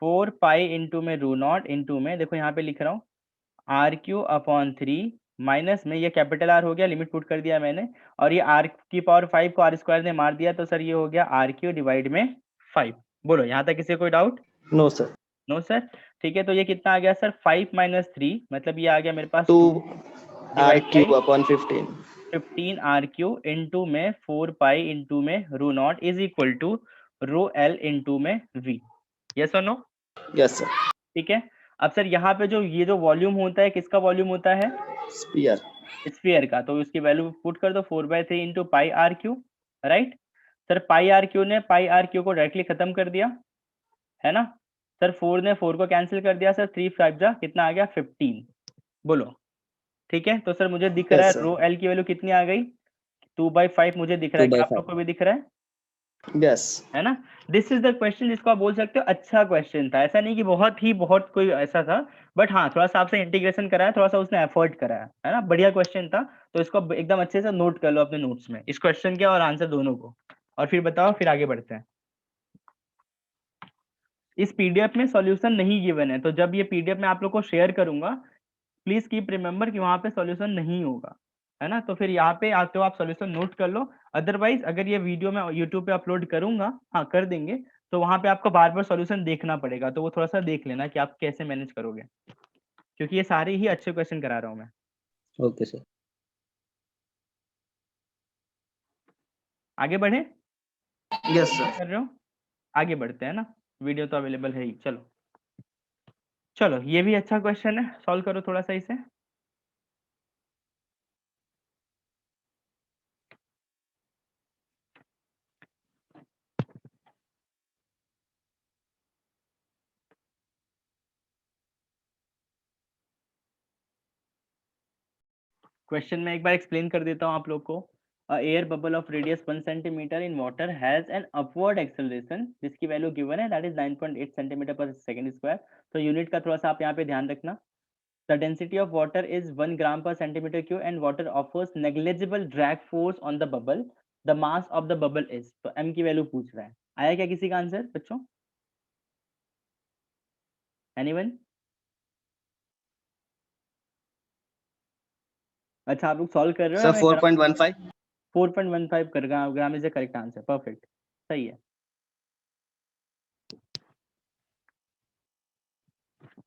4 पाई इंटू में रो नॉट इंटू में, देखो यहाँ पे लिख रहा हूँ आर क्यू अपॉन 3 माइनस में ये कैपिटल आर हो गया, लिमिट पुट कर दिया मैंने, और ये आर की पावर 5 को आर स्क्वायर ने मार दिया, तो सर ये हो गया आर क्यू डिवाइड में 5। बोलो यहाँ तक किसी कोई doubt? No sir. No sir, ठीक है। तो ये कितना आ गया सर, 5 माइनस 3 मतलब ये आ गया मेरे पास 2 R divide cube by upon 15 15 R cube into में 4 पाई इंटू में rho naught is equal to rho L into में वी। यस और नो? Yes sir. ठीक है। अब सर यहाँ पे जो ये जो वॉल्यूम होता है, किसका वॉल्यूम होता है? स्फीयर। स्फीयर का। तो उसकी वैल्यू पुट कर दो 4/3 into pi R Q, right. Sir pi R Q ने पाई आर क्यू को डायरेक्टली खत्म कर दिया, है ना। सर 4 ने 4 को कैंसिल कर दिया, सर 3 5 जा कितना आ गया 15। बोलो ठीक है। तो सर मुझे दिख रहा है Yes, sir. रो एल की वैल्यू कितनी आ गई, 2/5 मुझे दिख रहा है, 2/5 क्या आप लोग को भी दिख रहा है? यस। है ना। दिस इज द क्वेश्चन जिसको आप बोल सकते हो अच्छा क्वेश्चन था, ऐसा नहीं कि बहुत कोई ऐसा था, बट हाँ थोड़ा सा आपसे इंटीग्रेशन कराया, थोड़ा सा उसने एफर्ट कराया, है ना, बढ़िया क्वेश्चन था। तो इसको एकदम अच्छे से नोट कर लो अपने नोट्स में, इस क्वेश्चन के और आंसर दोनों को, और फिर बताओ, फिर आगे बढ़ते हैं। इस पीडीएफ में सॉल्यूशन नहीं गिवन है, तो जब ये पीडीएफ में आप लोग को शेयर करूंगा, प्लीज कीप रिमेंबर कि वहां पे सॉल्यूशन नहीं होगा, है ना। तो फिर यहाँ पे आते हो आप सॉल्यूशन नोट कर लो, अदरवाइज अगर ये वीडियो मैं यूट्यूब पे अपलोड करूंगा, हाँ कर देंगे, तो वहां पे आपको बार बार सॉल्यूशन देखना पड़ेगा, तो वो थोड़ा सा देख लेना कि आप कैसे मैनेज करोगे, क्योंकि ये सारे ही अच्छे क्वेश्चन करा रहा हूँ मैं। Okay sir. आगे बढ़े? Yes sir. कर रहे हो? आगे बढ़ते हैं ना, वीडियो तो अवेलेबल है ही। चलो चलो, ये भी अच्छा क्वेश्चन है, सॉल्व करो थोड़ा सा इसे। क्वेश्चन में एक बार एक्सप्लेन कर देता हूँ आप लोग को। A air bubble of radius 1 centimeter in water has an upward acceleration जिसकी वैल्यू गिवन है, that is 9.8 centimeter per second square। तो यूनिट का थोड़ा सा आप यहाँ पे ध्यान रखना। The density of water is 1 gram per centimeter cube and water offers negligible drag force on the bubble. The mass of the bubble is, तो m की वैल्यू पूछ रहा है। आया क्या किसी का आंसर बच्चों? Anyone? अच्छा, आप लोग सॉल्व कर रहे हो? सर 4.15। 4.15 कर gram is the correct answer. Perfect, सही है।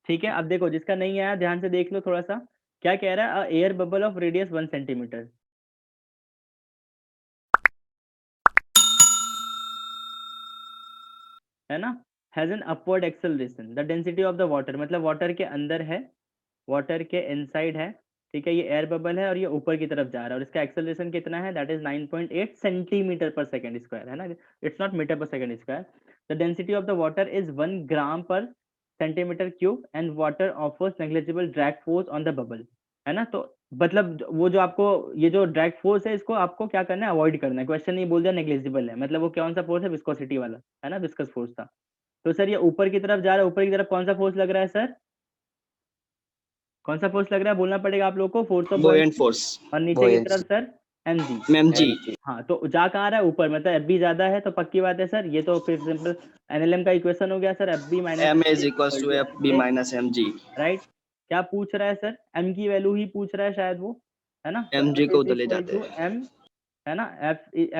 ठीक है, अब देखो जिसका नहीं आया ध्यान से देख लो थोड़ा सा। क्या कह रहा है? Air bubble of radius 1 centimetre, है ना, has an upward acceleration. The density of the water, मतलब वाटर के अंदर है, वाटर के इनसाइड है, ठीक है, ये एयर बबल है और ये ऊपर की तरफ जा रहा है और इसका एक्सेलरेशन कितना है? दैट इज 9.8 सेंटीमीटर पर सेकंड स्क्वायर, है ना, इट्स नॉट मीटर पर second square. The density of the water is 1 ग्राम पर centimetre cube and water offers negligible drag force on the bubble, है ना। तो मतलब वो जो आपको ये जो ड्रैग फोर्स है इसको आपको क्या करना है? अवॉइड करना है। क्वेश्चन नहीं बोल दिया नेग्लिजिबल है, मतलब वो कौन सा फोर्स है? विस्कोसिटी वाला, है ना, विस्कस फोर्स था। तो सर ये ऊपर की तरफ जा रहा है, ऊपर की तरफ कौन सा फोर्स लग रहा है सर? कौन सा फोर्स लग रहा है? बोलना पड़ेगा आप लोग को, फोर्स ऑफ बुओयंट फोर्स। और नीचे की तरफ सर mg। mg। हाँ, तो जा कहाँ रहा है? ऊपर, मतलब Fb ज्यादा है तो पक्की बात है सर, ये तो फिर सिंपल एनएलएम का इक्वेशन हो गया sir, Fb minus m is equals to fb minus mg। Right. क्या पूछ रहा है सर? m की वैल्यू ही पूछ रहा है शायद वो, है ना। तो mg F को is उधर ले equal जाते to हैं। m, है ना,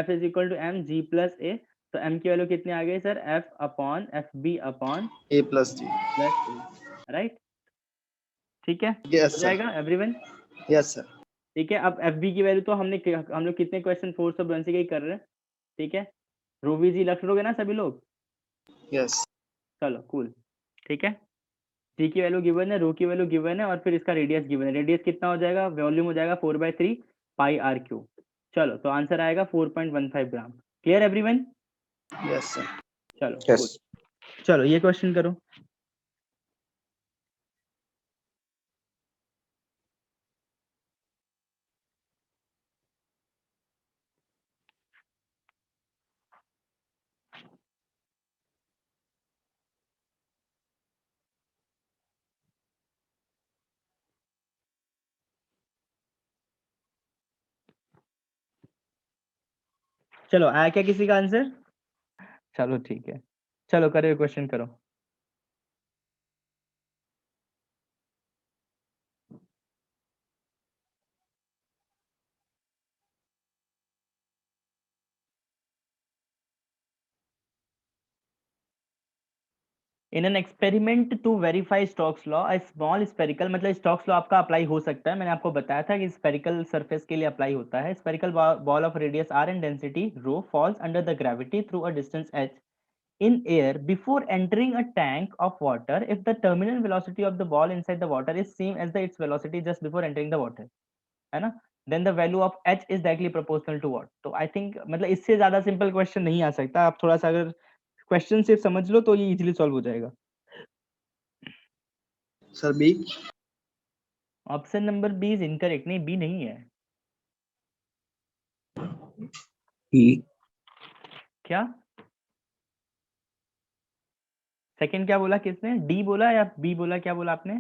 f is equal to m g plus a। तो m की वैल्यू कितनी आ गई sir? f upon fb upon a plus g। Plus a, right. ठीक है, यस हो सर। जाएगा एवरीवन? Yes sir. ठीक है, अब एफ बी की वैल्यू तो हम लोग कितने क्वेश्चन फोर्स ऑफ बुयांसी के ही कर रहे हैं, ठीक है। रोवी जी लख लोगे ना सभी लोग? यस। चलो कूल, ठीक है। टी की वैल्यू गिवन है, रो की वैल्यू गिवन है और फिर इसका रेडियस गिवन है। रेडियस कितना हो जाएगा? वॉल्यूम हो जाएगा 4/3 पाई आर क्यू। चलो, तो आंसर आएगा 4.15 gram. Clear everyone? Yes sir. चलो Yes. cool। चलो ये क्वेश्चन करो। चलो, आया क्या किसी का आंसर? चलो ठीक है, चलो करो क्वेश्चन करो। In an experiment to verify Stokes law, a small spherical, मतलब स्टोक्स लॉ आपका अप्लाई हो सकता है, मैंने आपको बताया था कि स्पेरिकल सरफेस के लिए अप्लाई होता है। Spherical ball of radius r and density rho falls under the gravity through a distance h in air before entering a tank of water if the terminal velocity of the ball inside the water is same as its velocity just before entering the water, है ना, then the value of h is directly proportional to what। तो आई थिंक मतलब इससे ज्यादा सिंपल क्वेश्चन नहीं आ सकता। आप थोड़ा सा अगर क्वेश्चन सिर्फ समझ लो तो ये इजीली सॉल्व हो जाएगा। Sir B. Option number B is incorrect. नहीं, बी नहीं है। क्या सेकंड क्या बोला किसने? डी बोला या बी बोला? क्या बोला आपने?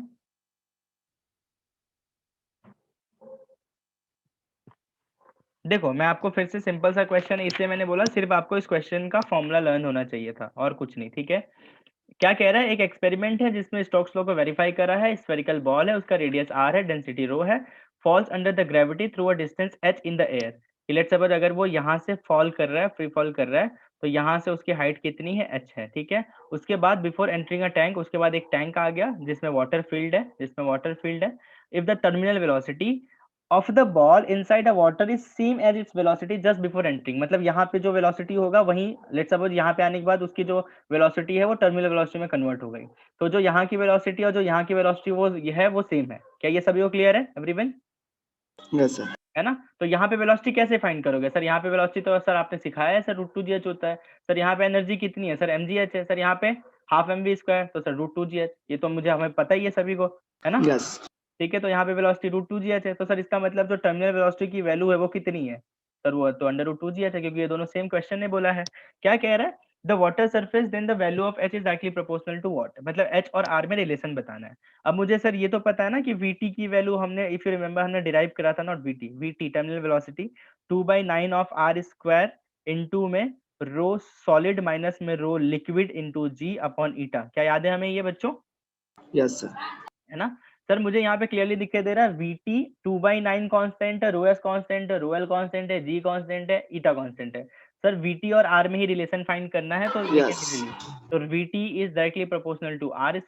देखो मैं आपको फिर से सिंपल सा क्वेश्चन इसलिए मैंने बोला, सिर्फ आपको इस क्वेश्चन का फॉर्मूला लर्न होना चाहिए था और कुछ नहीं, ठीक है। क्या कह रहा है? एक एक्सपेरिमेंट है जिसमें स्टोक्स लॉ को वेरीफाई करा है। स्फेरिकल बॉल है, उसका रेडियस r है, डेंसिटी रो है, falls under the gravity through a distance h in the air. Let's suppose अगर वो यहाँ से फॉल कर रहा है, फ्री फॉल कर रहा है, तो यहाँ से उसकी हाइट कितनी है, h है, ठीक है। उसके बाद बिफोर एंटरिंग अ टैंक, उसके बाद एक टैंक आ गया जिसमें वाटर फील्ड है, if the terminal velocity of the ball inside a water is same as its velocity just before entering, मतलब यहाँ पे जो वेलोसिटी होगा वही, लेट्स सपोज यहाँ पे आने के बाद उसकी जो वेलोसिटी है वो टर्मिनल वेलोसिटी में कन्वर्ट हो गई, तो जो यहाँ की वेलोसिटी और जो यहाँ की वेलोसिटी वो है वो सेम है। क्या ये सभी को क्लियर है एवरीवन? Yes, sir. है ना। तो यहाँ पे वेलोसिटी कैसे फाइंड करोगे सर? यहाँ पे वेलोसिटी तो सर आपने सिखाया है सर, √2gh होता है। सर यहाँ पे एनर्जी कितनी है सर? mgh है सर। यहाँ पे हाफ mv², तो सर √2gh, ये तो मुझे हमें पता ही है सभी को, है ना। Yes. ठीक है, तो यहाँ पे वेलोसिटी √2gh है, तो सर इसका मतलब जो टर्मिनल वेलोसिटी की वैल्यू है वो कितनी है सर? वो तो √2gh है, क्योंकि ये दोनों सेम क्वेश्चन ने बोला है। क्या कह रहा है? The water surface then the value of h is directly proportional to what, मतलब h और r में रिलेशन बताना है। अब मुझे सर ये तो पता है ना कि vt की वैल्यू हमने, इफ यू रिमेंबर, हमने डिराइव करा था, naught vt terminal velocity 2/9 of r² into में रो सॉलिड माइनस में rho liquid into g upon eta. क्या याद है हमें ये बच्चों? Yes, sir. है ना। सर मुझे यहाँ पे क्लियरली दिखाई दे रहा है vt 2/9 कांस्टेंट है, ρs कांस्टेंट है, ρl कांस्टेंट है, g कांस्टेंट है, ईटा कांस्टेंट है। सर vt और r में ही रिलेशन फाइंड करना है, तो Yes. तो vt is directly proportional to r²।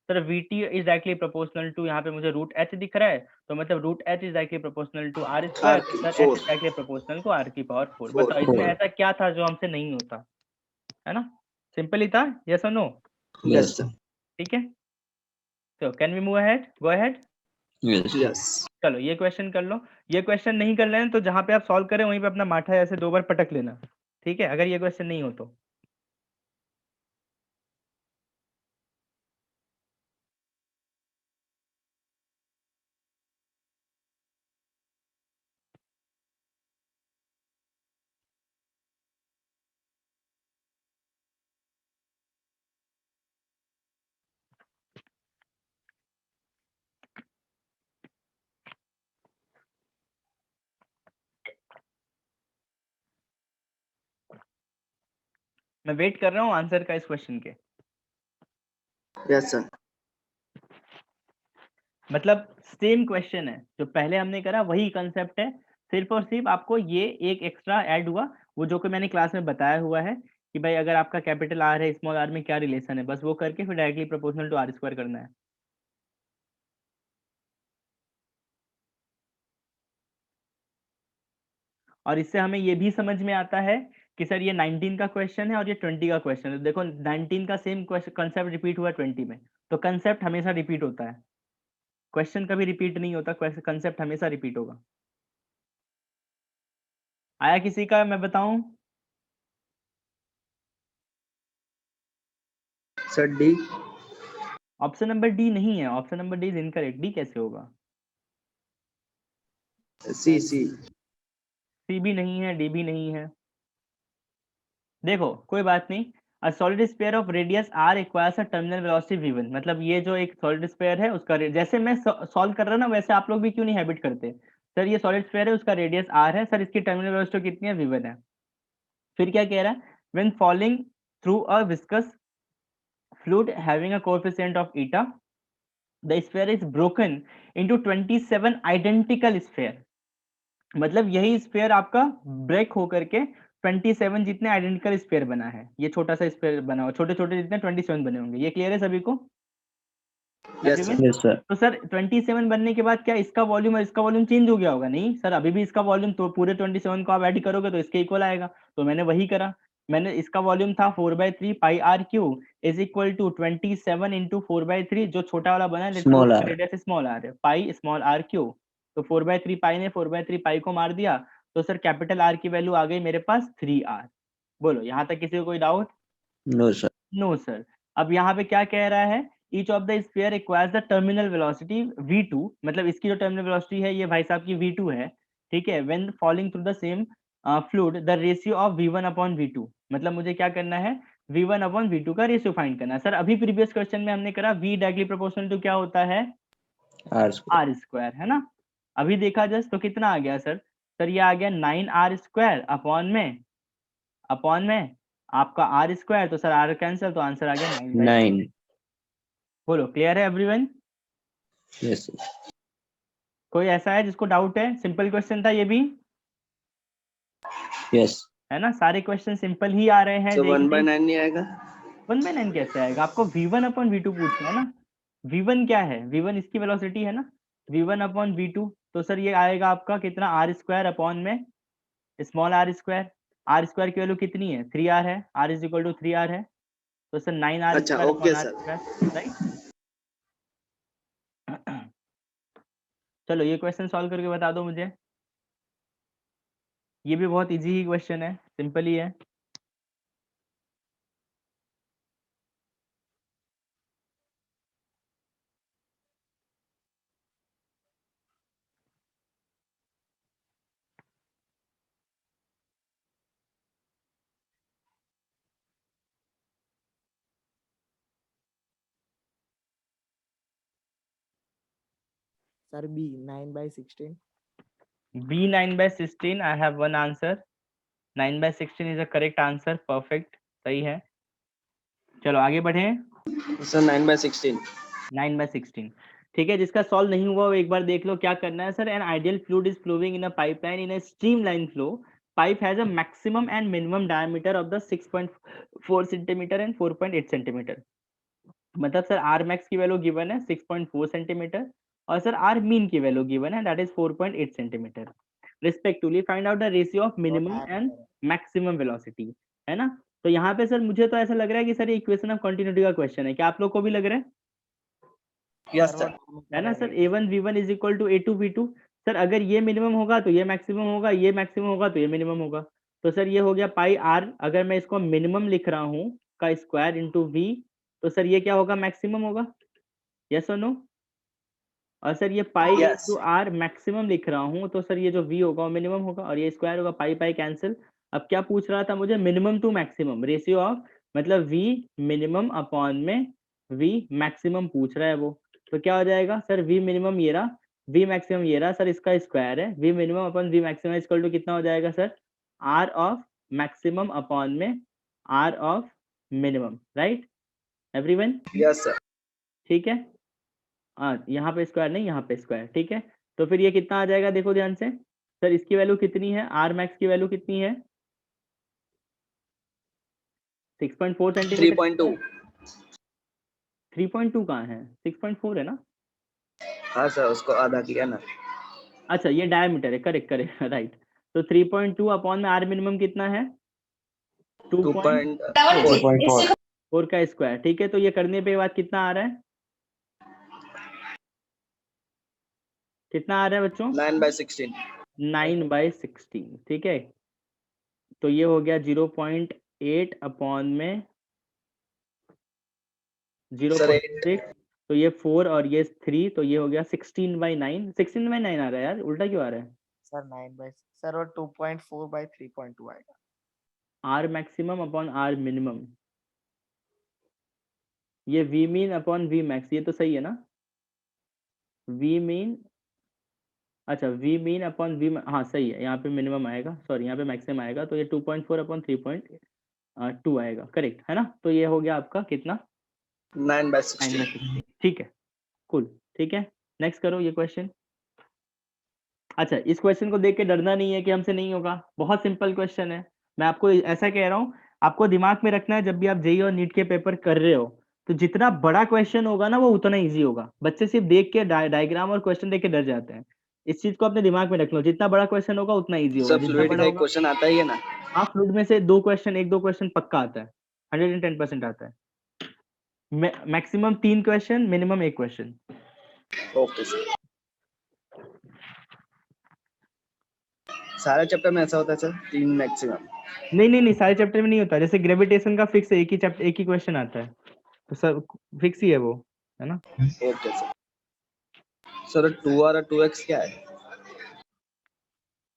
Sir vt is directly proportional to, यहाँ पे मुझे √h दिख रहा है, तो मतलब √h is directly proportional to r², R तो cube, sir h 4. Is directly proportional to r की पावर 4। 4. बताओ इसमें ऐसा क्या था जो हमसे नहीं होता, है ना। सिंपल ही था, यस और नो? Yes, sir. ठीक है, तो can we move ahead, go ahead. Yes. चलो ये क्वेश्चन कर लो। ये क्वेश्चन नहीं कर लेना तो जहां पे आप सॉल्व करें वहीं पे अपना माथा ऐसे 2 बार पटक लेना, ठीक है, अगर ये क्वेश्चन नहीं हो तो। मैं वेट कर रहा हूँ आंसर का इस क्वेश्चन के। Yes, sir. मतलब सेम क्वेश्चन है जो पहले हमने करा, वही कंसेप्ट है, सिर्फ और सिर्फ आपको ये एक एक्स्ट्रा ऐड हुआ, वो जो कि मैंने क्लास में बताया हुआ है कि भाई अगर आपका कैपिटल आर है स्मॉल आर में क्या रिलेशन है, बस वो करके फिर डायरेक्टली प्रोपोर्शनल टू r² करना है। और इससे हमें ये भी समझ में आता है कि सर ये 19 का क्वेश्चन है और ये 20 का क्वेश्चन है। देखो 19 का सेम कंसेप्ट रिपीट हुआ 20 में, तो कंसेप्ट हमेशा रिपीट होता है, क्वेश्चन कभी रिपीट नहीं होता, कंसेप्ट हमेशा रिपीट होगा। आया किसी का? मैं बताऊं? Sir, D. Option number D नहीं है, option number D is incorrect. D कैसे होगा? C. C. सी भी नहीं है, डी भी नहीं है। देखो कोई बात नहीं। A solid sphere of radius r requires a terminal velocity v1, मतलब ये जो एक सॉलिड स्फीयर है उसका जैसे मैं सॉल्व कर रहा ना वैसे आप लोग भी क्यों नहीं हैबिट करते। सर ये सॉलिड स्फीयर है, उसका रेडियस r है, सर इसकी टर्मिनल वेलोसिटी कितनी है? v1 है। फिर क्या कह रहा है? When falling through a viscous fluid having a coefficient of eta the sphere is broken into 27 identical sphere, मतलब यही स्फीयर आपका ब्रेक होकर के 27 जितने आइडेंटिकल स्फीयर बना है। ये छोटा सा स्फीयर बना हुआ, छोटे छोटे जितने 27 बने होंगे। ये क्लियर है सभी को? Yes, sir. Everyone? Yes, sir. तो सर 27 बनने के बाद क्या इसका वॉल्यूम और इसका वॉल्यूम चेंज हो गया होगा? नहीं सर, अभी भी इसका वॉल्यूम, तो पूरे 27 को आप ऐड करोगे तो इसके इक्वल आएगा, तो मैंने वही करा। मैंने इसका वॉल्यूम था 4/3 pi R cube is equal to 27 into 4/3, जो छोटा वाला बना है Small r. Radius small R है, पाई स्मॉल आर क्यू। तो 4/3 पाई ने 4/3 पाई को मार दिया, तो सर कैपिटल आर की वैल्यू आ गई मेरे पास 3r। बोलो यहाँ तक किसी को कोई doubt? No, sir. No sir. अब यहाँ पे क्या कह रहा है? Each of the sphere requires the terminal velocity v2, मतलब इसकी जो टर्मिनल वेलोसिटी है ये भाई साहब की v2 है, ठीक है। When falling through the same fluid the ratio of v1 upon v2, मतलब मुझे क्या करना है? v1 अपॉन v2 का रेशियो फाइंड करना है। सर अभी प्रीवियस क्वेश्चन में हमने करा v डायरेक्टली प्रोपोर्शनल टू क्या होता है? R square. r², है ना। अभी देखा जस्ट तो कितना आ गया सर? सर ये आ गया 9r² अपॉन में आपका r², तो सर r कैंसिल, तो आंसर आ गया 9/9। 9. बोलो क्लियर है एवरीवन? Yes, sir. कोई ऐसा है जिसको डाउट है? सिंपल क्वेश्चन था ये भी। Yes. है ना, सारे क्वेश्चन सिंपल ही आ रहे हैं। तो 1 by JEE 9 नहीं आएगा? 1/9 कैसे आएगा? आपको V1 अपॉन V2 पूछना है ना। V1 क्या है? V1 इसकी वेलोसिटी है ना, V1 अपॉन V2। तो सर ये आएगा आपका कितना, आर स्क्वायर अपॉन में small R square. R square की वैल्यू कितनी है, 3r है, r is equal to 3r है। तो सर 9r अच्छा, square okay upon R sir. Square, right. चलो ये क्वेश्चन सॉल्व करके बता दो मुझे। ये भी बहुत इजी ही क्वेश्चन है, सिंपल ही है। Sir B 9/16. B 9/16, I have one answer. 9/16 is a correct answer, perfect, सही है। चलो आगे बढ़ें। Sir 9 by 16। 9/16, ठीक है। जिसका सॉल्व नहीं हुआ वो एक बार देख लो क्या करना है। Sir an ideal fluid is flowing in a pipeline in a streamline flow. Pipe has a maximum and minimum diameter of the 6.4 centimetre and 4.8 centimetre. मतलब सर आर मैक्स की वैल्यू गिवन है 6.4 सेंटीमीटर और सर आर मीन की वैल्यू गिवन है that is 4.8 centimetre respectively. Find out the ratio of minimum and maximum velocity, है ना। तो यहाँ पे सर मुझे तो ऐसा लग रहा है कि सर ये इक्वेशन ऑफ कंटिन्यूटी का क्वेश्चन है, क्या आप लोग को भी लग रहा है? Yes sir. है ना sir, A1 V1 is equal to A2 V2। Sir अगर ये मिनिमम होगा तो ये मैक्सिमम होगा, ये मैक्सिमम होगा तो ये मिनिमम होगा। तो सर ये हो गया पाई आर, अगर मैं इसको मिनिमम लिख रहा हूँ का स्क्वायर इंटू वी, तो सर ये क्या होगा, मैक्सिमम होगा। यस और नो? और सर ये पाई Yes. इंटू आर मैक्सिमम लिख रहा हूँ तो सर ये जो वी होगा वो मिनिमम होगा और ये स्क्वायर होगा, पाई पाई कैंसिल। अब क्या पूछ रहा था मुझे, minimum to maximum ratio of, मतलब वी मिनिमम अपॉन में वी मैक्सिमम पूछ रहा है वो। तो क्या हो जाएगा सर, वी मिनिमम ये रहा, वी मैक्सिमम ये रहा सर, इसका स्क्वायर है, V minimum upon V maximum equal to कितना हो जाएगा sir, R of maximum upon में R of minimum, right everyone? Yes sir. ठीक है, हाँ यहाँ पे स्क्वायर नहीं, यहाँ पे स्क्वायर, ठीक है। तो फिर ये कितना आ जाएगा, देखो ध्यान से सर, इसकी वैल्यू कितनी है, आर मैक्स की वैल्यू कितनी है, 6.4 सेंटीमीटर। 3.2। 3.2 कहाँ है, 6.4 है ना। हाँ सर, उसको आधा किया ना। अच्छा ये डायमीटर है, करेक्ट करेक्ट राइट। तो 3.2 अपॉन में आर मिनिमम कितना है, 2.4 2.4। 4 का स्क्वायर, ठीक है। तो ये करने पे बाद कितना आ रहा है, कितना आ रहा है बच्चों, 9 by 16। 9/16, ठीक है। तो ये हो गया 0.8 अपॉन में सर 8। 0.6, तो ये 4 और ये 3, तो ये हो गया 16/9। 16/9 आ रहा है यार, उल्टा क्यों आ रहा है? सर 9/6 सर और 2.4/3.2 आएगा। R maximum upon R minimum, ये V mean upon V max, ये तो सही है ना। वी मीन, अच्छा वी मीन अपॉन वी, हाँ सही है, यहाँ पे मिनिमम आएगा, सॉरी यहाँ पे मैक्सिमम आएगा, तो ये 2.4 अपॉन 3.2 आएगा, करेक्ट है ना। तो ये हो गया आपका कितना, 9 by 16। 9/16, ठीक है, कुल ठीक है। नेक्स्ट करो ये क्वेश्चन। अच्छा इस क्वेश्चन को देख के डरना नहीं है कि हमसे नहीं होगा, बहुत सिंपल क्वेश्चन है। मैं आपको ऐसा कह रहा हूँ, आपको दिमाग में रखना है जब भी आप जेईई और नीट के पेपर कर रहे हो, तो जितना बड़ा क्वेश्चन होगा ना वो उतना इजी होगा। बच्चे सिर्फ देख के डायग्राम और क्वेश्चन देख के डर जाते हैं, इस चीज को अपने दिमाग में रख लो, जितना बड़ा क्वेश्चन होगा उतना इजी होगा, सर जितना फ्लूइड बड़ा का एक होगा। क्वेश्चन आता ही है ना? हाँ फ्लूइड में से 2 क्वेश्चन, 1-2 क्वेश्चन पक्का आता है, 110% आता है। Maximum 3 question, minimum 1 question. Okay sir. सारे चैप्टर में ऐसा होता है सर, 3 मैक्सिमम? नहीं नहीं नहीं, सारे चैप्टर में नहीं होता, जैसे ग्रेविटेशन का फिक्स है, एक ही चैप्टर एक ही क्वेश्चन आता है, तो सर फिक्स ही है वो, है ना। Okay sir. सर 2r और 2x क्या है?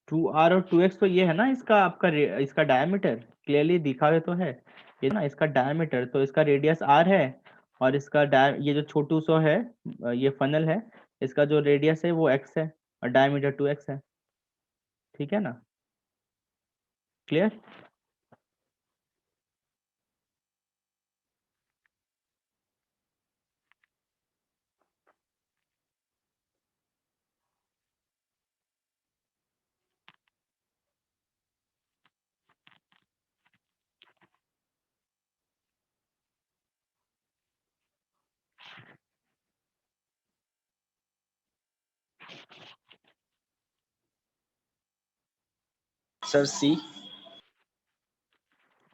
2r और 2x तो ये है ना इसका आपका इसका डायमीटर क्लियरली दिखा हुआ तो है, ये ना इसका डायमीटर, तो इसका रेडियस r है और इसका ये जो छोटू सो है, ये फनल है, इसका जो रेडियस है वो x है और डायमीटर 2x है, ठीक है ना, clear. Sir C.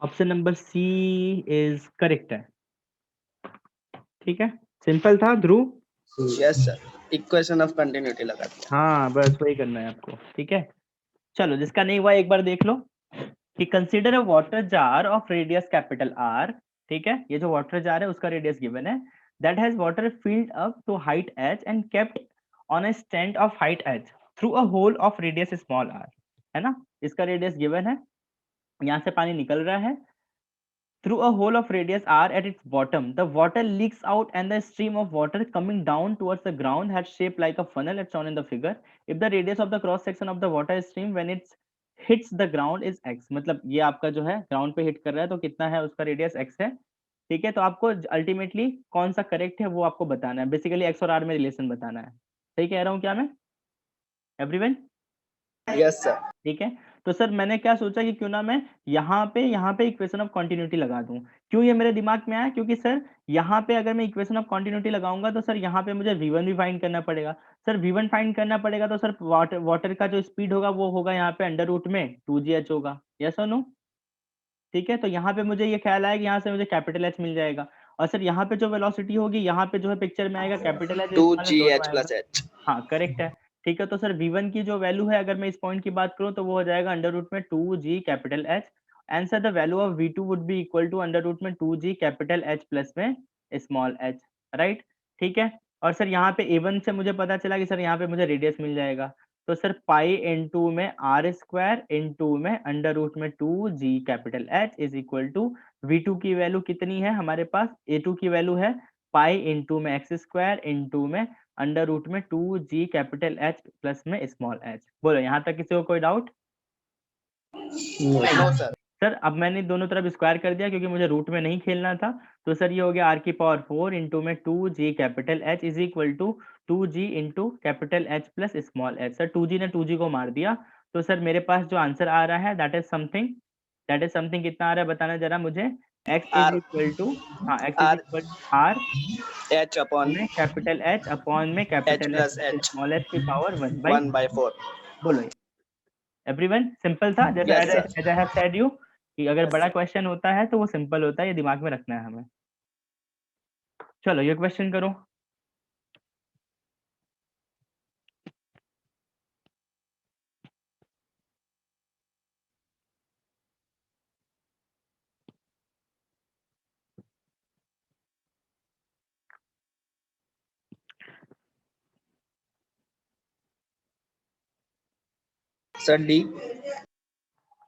Option number C is correct है। ठीक है, सिंपल था Dhruv. Yes sir, equation of continuity लगा दिया। हाँ बस वही करना है आपको। ठीक है, चलो जिसका नहीं हुआ एक बार देख लो कि consider a water jar of radius capital R. ठीक है, ये जो वाटर जार है उसका रेडियस गिवन है, that has water filled up to height H and kept on a stand of height H through a hole of radius small R. है ना, इसका रेडियस गिवन है, यहाँ से पानी निकल रहा है through a hole of radius r at its bottom. The water leaks out and the stream of water coming down towards the ground had shaped like a funnel as shown in the figure. If the radius of the cross section of the water stream when it hits the ground is x, मतलब ये आपका जो है ग्राउंड पे हिट कर रहा है तो कितना है उसका रेडियस x है। ठीक है, तो आपको अल्टीमेटली कौन सा करेक्ट है वो आपको बताना है, बेसिकली x और r में रिलेशन बताना है। सही कह रहा हूँ क्या मैं एवरीवन? Yes sir. ठीक है, तो सर मैंने क्या सोचा कि क्यों ना मैं यहाँ पे इक्वेशन ऑफ कंटिन्यूटी लगा दूं। क्यों ये मेरे दिमाग में आया, क्योंकि सर यहाँ पे अगर मैं इक्वेशन ऑफ कंटिन्यूटी लगाऊंगा तो सर यहाँ पे मुझे v1 भी फाइंड करना पड़ेगा। सर v1 फाइंड करना पड़ेगा तो सर वाटर का जो स्पीड होगा वो होगा यहाँ पे अंडर रूट में 2gh होगा। यस और नो? ठीक है, तो यहाँ पे मुझे ये ख्याल आया कि यहाँ से मुझे कैपिटल एच मिल जाएगा, और सर यहाँ पे जो वेलोसिटी होगी यहाँ पे जो है पिक्चर में आएगा capital H, 2gh plus h। हाँ करेक्ट है। ठीक है, तो सर v1 की जो वैल्यू है अगर मैं इस पॉइंट की बात करूं तो वो हो जाएगा अंडर रूट में 2g capital H। Answer the value of v2 would be equal to under root में 2g कैपिटल H प्लस में स्मॉल h। राइट, ठीक है, और सर यहाँ पे a1 से मुझे पता चला कि सर यहाँ पे मुझे रेडियस मिल जाएगा, तो सर पाई इनटू में r स्क्वायर इनटू में अंडर रूट में 2g capital H is equal to v2 की वैल्यू कितनी है हमारे पास, a2 की वैल्यू है पाई इनटू में x स्क्वायर इनटू में अंडर रूट में 2g कैपिटल H प्लस में स्मॉल h। बोलो यहाँ तक किसी को कोई डाउट? No sir. सर अब मैंने दोनों तरफ स्क्वायर कर दिया क्योंकि मुझे रूट में नहीं खेलना था, तो सर ये हो गया r की पावर 4 इंटू में 2g capital H is equal to 2g into capital H plus small h। Sir 2g ने 2g को मार दिया, तो सर मेरे पास जो आंसर आ रहा है दैट इज समथिंग कितना आ रहा है बताना जरा मुझे। x इज इक्वल टू, हाँ x is equal r h upon में कैपिटल H अपॉन में h capital plus H h small h की पावर 1/4। बोलो एवरीवन, सिंपल था जैसे Yes, sir. As I have said you कि अगर Yes, बड़ा sir. क्वेश्चन होता है तो वो सिंपल होता है, ये दिमाग में रखना है हमें। चलो ये क्वेश्चन करो। Sir D.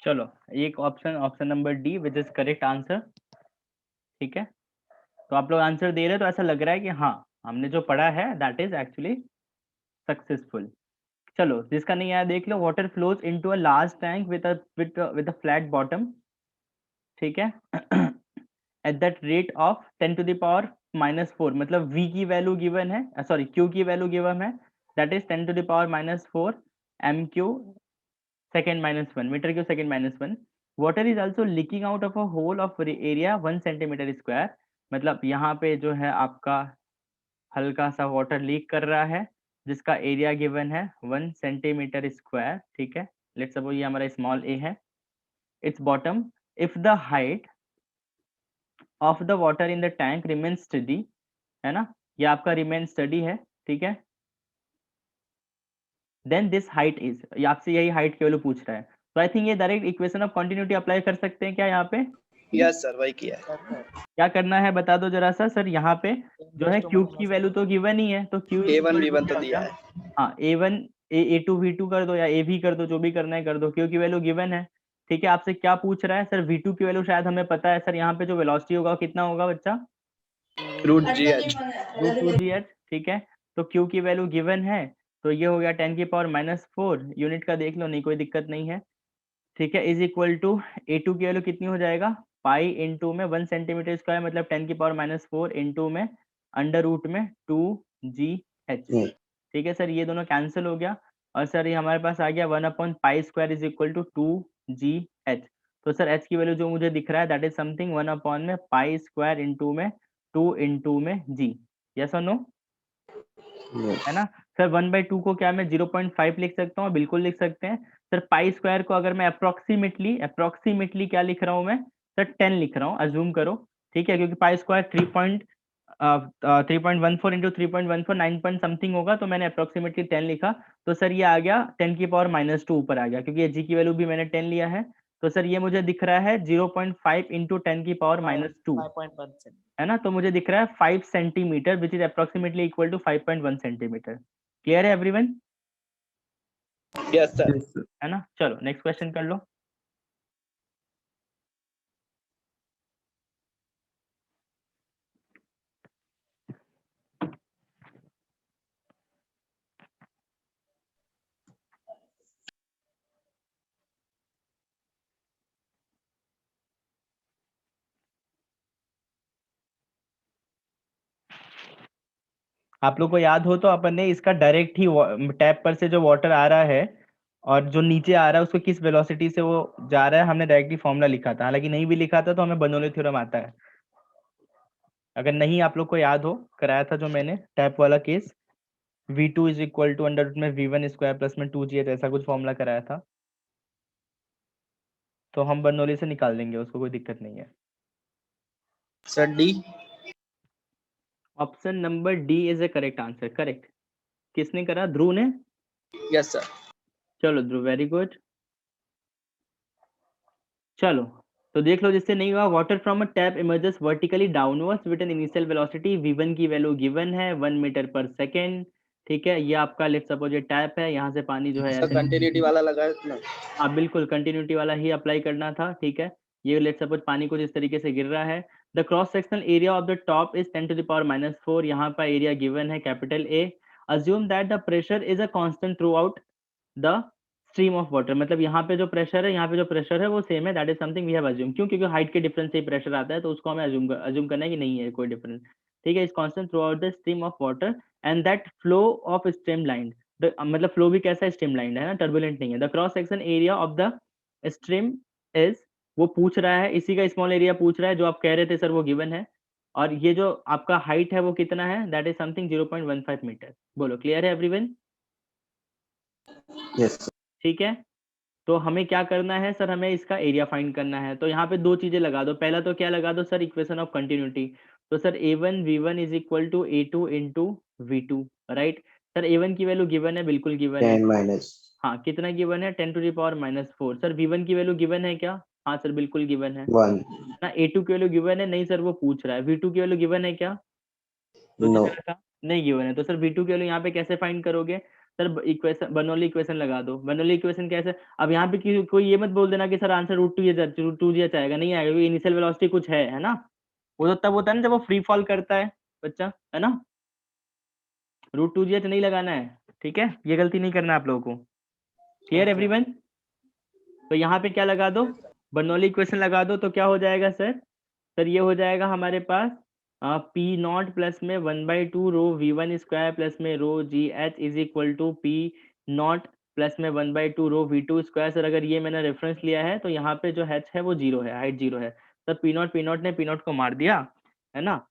चलो एक option number D which is correct answer. ठीक है, तो आप लोग आंसर दे रहे हैं तो ऐसा लग रहा है कि हाँ हमने जो पढ़ा है दैट इज एक्चुअली सक्सेसफुल। चलो जिसका नहीं आया देख लो, water flows into a large tank with a flat bottom. ठीक है at that rate of 10 to the power -4, मतलब v की वैल्यू गिवन है, सॉरी q की वैल्यू गिवन है that is 10 to the power -4 m³ second -1 metre cube second -1। Water is also leaking out of a hole of area 1 centimetre square, मतलब यहाँ पे जो है आपका हल्का सा वाटर लीक कर रहा है जिसका एरिया गिवन है 1 सेंटीमीटर स्क्वायर। ठीक है, लेट्स सपोज ये हमारा स्मॉल a है, it's bottom if the height of the water in the tank remain study, है ना, ये आपका रिमेन स्टडी है। ठीक है, देन दिस हाइट इज, ये आपसे यही हाइट की वैल्यू पूछ रहा है, तो आई थिंक ये direct equation of continuity apply कर सकते हैं क्या यहाँ पे? यस सर, वही किया है। क्या करना है बता दो जरा सा सर। यहाँ पे जो है q की वैल्यू तो गिवन ही है, तो q a1 v1 तो दिया है। हाँ a1 a2 v2 कर दो या a भी कर दो, जो भी करना है कर दो, q की वैल्यू गिवन है। ठीक है, आपसे क्या पूछ रहा है सर, v2 की वैल्यू शायद हमें पता है सर, यहाँ पे जो वेलोसिटी होगा कितना होगा बच्चा? √gh। ठीक है, तो q की वैल्यू गिवन है, तो ये हो गया 10 की पावर -4, यूनिट का देख लो, नहीं कोई दिक्कत नहीं है। ठीक है, इज इक्वल टू a2 की वैल्यू कितनी हो जाएगा, पाई इंटू में 1 सेंटीमीटर स्क्वायर मतलब 10 की पावर -4 इंटू में अंडर रूट में 2gh। ठीक है सर, ये दोनों कैंसिल हो गया, और सर ये हमारे पास आ गया 1/π² इज इक्वल टू 2gh। तो सर h की वैल्यू जो मुझे दिख रहा है दैट इज समथिंग 1 में π² इंटू में 2 इंटू में g। यस और नो? है ना सर, 1/2 को क्या मैं 0.5 लिख सकता हूँ? बिल्कुल लिख सकते हैं। सर पाई स्क्वायर को अगर मैं अप्रोक्सीमेटली क्या लिख रहा हूँ मैं सर 10 लिख रहा हूँ, अज्यूम करो, ठीक है, क्योंकि pi square 3.14 into 3.14 9 point something होगा, तो मैंने अप्रोक्सीमेटली 10 लिखा, तो सर ये आ गया 10 की पावर -2 ऊपर आ गया, क्योंकि ये जी की वैल्यू भी मैंने 10 लिया है, तो सर ये मुझे दिख रहा है 0.5 इंटू 10 की पावर -2, 5.1 है ना, तो मुझे दिख रहा है 5 centimetre which is approximately equal to 5.1 centimetre. Clear है everyone? Yes, sir. Yes, sir. है ना, चलो नेक्स्ट क्वेश्चन कर लो। आप लोग को याद हो तो अपन ने इसका डायरेक्ट ही टैप पर से जो वाटर आ रहा है और जो नीचे आ रहा है उसको किस वेलोसिटी से वो जा रहा है, हमने डायरेक्टली फॉर्मूला लिखा था, हालांकि नहीं भी लिखा था तो हमें बर्नौली थ्योरम आता है। अगर नहीं आप लोग को याद हो, कराया था जो मैंने टैप वाला केस, v2 is equal to under root में v1 स्क्वायर प्लस में 2gh, ऐसा कुछ फॉर्मूला कराया था, तो हम बर्नौली से निकाल देंगे उसको, कोई दिक्कत नहीं है। Sir, D. Option number D is A correct answer. Correct किसने करा? ध्रुव ने। Yes, sir. चलो ध्रुव, वेरी गुड। चलो तो देख लो, जिससे नहीं हुआ, water from a tap emerges vertically downwards with an initial velocity v1 की वैल्यू गिवन है 1 मीटर पर सेकेंड, ठीक है, ये आपका लेट्स सपोज ये टैप है, यहाँ से पानी जो है Sir, ऐसे, continuity वाला लगा है इसमें। हाँ बिल्कुल कंटिन्यूटी वाला ही अप्लाई करना था, ठीक है, ये लेट्स सपोज पानी कुछ इस तरीके से गिर रहा है, the cross sectional area of the top is 10 to the power -4, यहाँ पर एरिया गिवन है capital A, assume that the pressure is a constant through out the stream of water, मतलब यहाँ पे जो प्रेशर है, यहाँ पे जो प्रेशर है वो सेम है, that is something we have assume, क्यों? क्योंकि हाइट के डिफरेंस से ही प्रेशर आता है, तो उसको हमें अज्यूम करना है कि नहीं है कोई डिफरेंस, ठीक है, is constant through out the stream of water and that flow of stream line, मतलब फ्लो भी कैसा है? स्ट्रीम लाइन है ना, टर्बुलेंट नहीं है। The cross section area of the stream is, वो पूछ रहा है, इसी का स्मॉल एरिया पूछ रहा है, जो आप कह रहे थे सर वो गिवन है, और ये जो आपका हाइट है वो कितना है? That is something 0.15 metre. बोलो क्लियर है एवरीवन? Yes, sir. ठीक है, तो हमें क्या करना है सर? हमें इसका एरिया फाइंड करना है, तो यहाँ पे दो चीजें लगा दो, पहला तो क्या लगा दो सर? इक्वेशन ऑफ कंटिन्यूटी, तो sir a1 v1 is equal to a2 into v2, right? Sir a1 की वैल्यू गिवन है, बिल्कुल गिवन है, 10 minus. हाँ कितना गिवन है? 10 to the power -4। Sir v1 की वैल्यू गिवन है क्या? हाँ सर बिल्कुल गिवन है 1. ना। a2 की वैल्यू गिवन है? नहीं सर वो पूछ रहा है। v2 की वैल्यू गिवन है क्या? तो No. जितना था नहीं गिवन है, तो सर v2 की वैल्यू यहाँ पे कैसे फाइंड करोगे सर? इक्वेशन, बर्नौली इक्वेशन लगा दो। बर्नौली इक्वेशन कैसे? अब यहाँ पे कोई ये मत बोल देना कि सर आंसर √2 आएगा, नहीं आएगा, क्योंकि इनिशियल वेलोसिटी कुछ है ना, वो तो तब होता है ना जब वो फ्री फॉल करता है बच्चा, है ना, √2 नहीं लगाना है, ठीक है, ये गलती नहीं करना आप लोगों को। Clear everyone? तो यहाँ पे क्या लगा दो? बर्नौली इक्वेशन लगा दो, तो क्या हो जाएगा सर? सर ये हो जाएगा हमारे पास पी नॉट प्लस में 1/2 रो v1 स्क्वायर प्लस में rho gh is equal to P naught plus में 1/2 रो v2 स्क्वायर। सर अगर ये मैंने रेफरेंस लिया है तो यहाँ पे जो h है वो 0 है, हाइट 0 है, सर पी नॉट ने पी नॉट को मार दिया, है ना,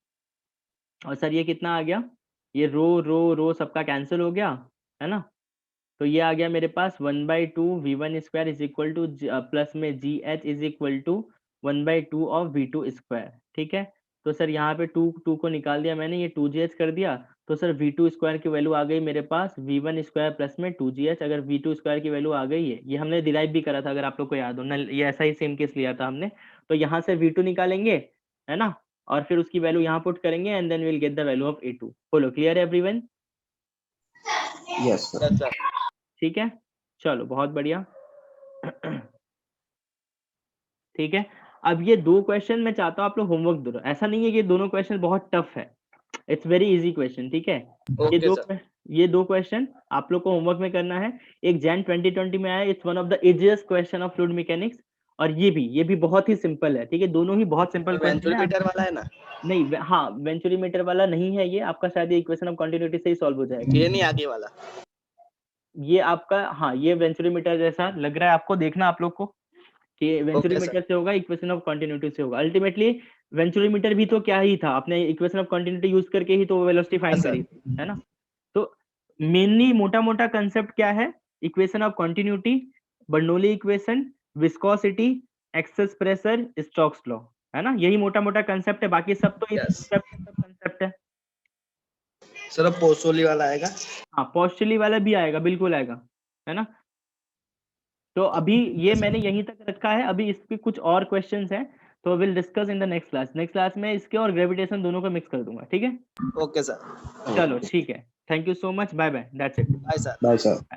और सर ये कितना आ गया? ये रो सबका कैंसिल हो गया, है ना, तो ये आ गया मेरे पास 1/2 v1 square is equal to plus में gh is equal to 1/2 of v2 square, ठीक है, तो सर यहाँ पे 2 को निकाल दिया मैंने, ये 2gh कर दिया, तो सर v2 स्क्वायर की वैल्यू आ गई मेरे पास v1 स्क्वायर प्लस में 2gh। अगर v2 स्क्वायर की वैल्यू आ गई है, ये हमने डिराइव भी करा था, अगर आप लोग को याद हो ना, ये ऐसा ही सेम केस लिया था हमने, तो यहाँ से v2 निकालेंगे, है ना, और फिर उसकी वैल्यू यहाँ पुट करेंगे and then will get the value of a2। बोलो क्लियर है everyone? Yes, sir. Yes, sir. ठीक है, चलो बहुत बढ़िया। ठीक है, अब ये दो क्वेश्चन मैं चाहता हूँ आप लोग होमवर्क दो, ऐसा नहीं है कि दोनों क्वेश्चन बहुत टफ है, इट्स वेरी इजी क्वेश्चन, ठीक है, Okay, sir. ये दो क्वेश्चन आप लोग को होमवर्क में करना है। एक जैन 2020 में आया, it's one of the easiest question of fluid mechanics, और ये भी बहुत ही सिंपल है, ठीक है, दोनों ही बहुत सिंपल क्वेश्चन है। वेंचुरीमीटर वाला है ना? नहीं हाँ, वेंचुरीमीटर वाला नहीं है ये आपका, शायद ये इक्वेशन ऑफ कंटिन्यूटी से ही सॉल्व हो जाएगा। ये नहीं आगे वाला। ये आपका, हाँ ये वेंचुरीमीटर जैसा लग रहा है आपको, देखना आप लोग को कि वेंचुरीमीटर से होगा, इक्वेशन ऑफ कंटिन्यूटी से होगा। अल्टीमेटली वेंचुरीमीटर भी तो क्या ही था, आपने इक्वेशन ऑफ कंटिन्यूटी यूज करके ही तो वेलोसिटी फाइंड करी थी, है ना, तो मेनली मोटा मोटा कंसेप्ट क्या है? Equation of continuity Bernoulli equation, viscosity, excess pressure, Stokes law, है ना? यही मोटा मोटा कंसेप्ट है, बाकी सब तो Yes. सब कंसेप्ट है। सर अब पोसोली वाला आएगा। हाँ, पोस्टली वाला भी आएगा, बिल्कुल आएगा, है ना? तो अभी ये मैंने यहीं तक रखा है, अभी इस पे कुछ और क्वेश्चंस हैं, तो will discuss in the next class. Next class में इसके और ग्रेविटेशन दोनों को मिक्स कर दूंगा, ठीक है? Okay sir. चलो ठीक है, thank you so much, bye bye, that's it. Bye sir. Bye, sir.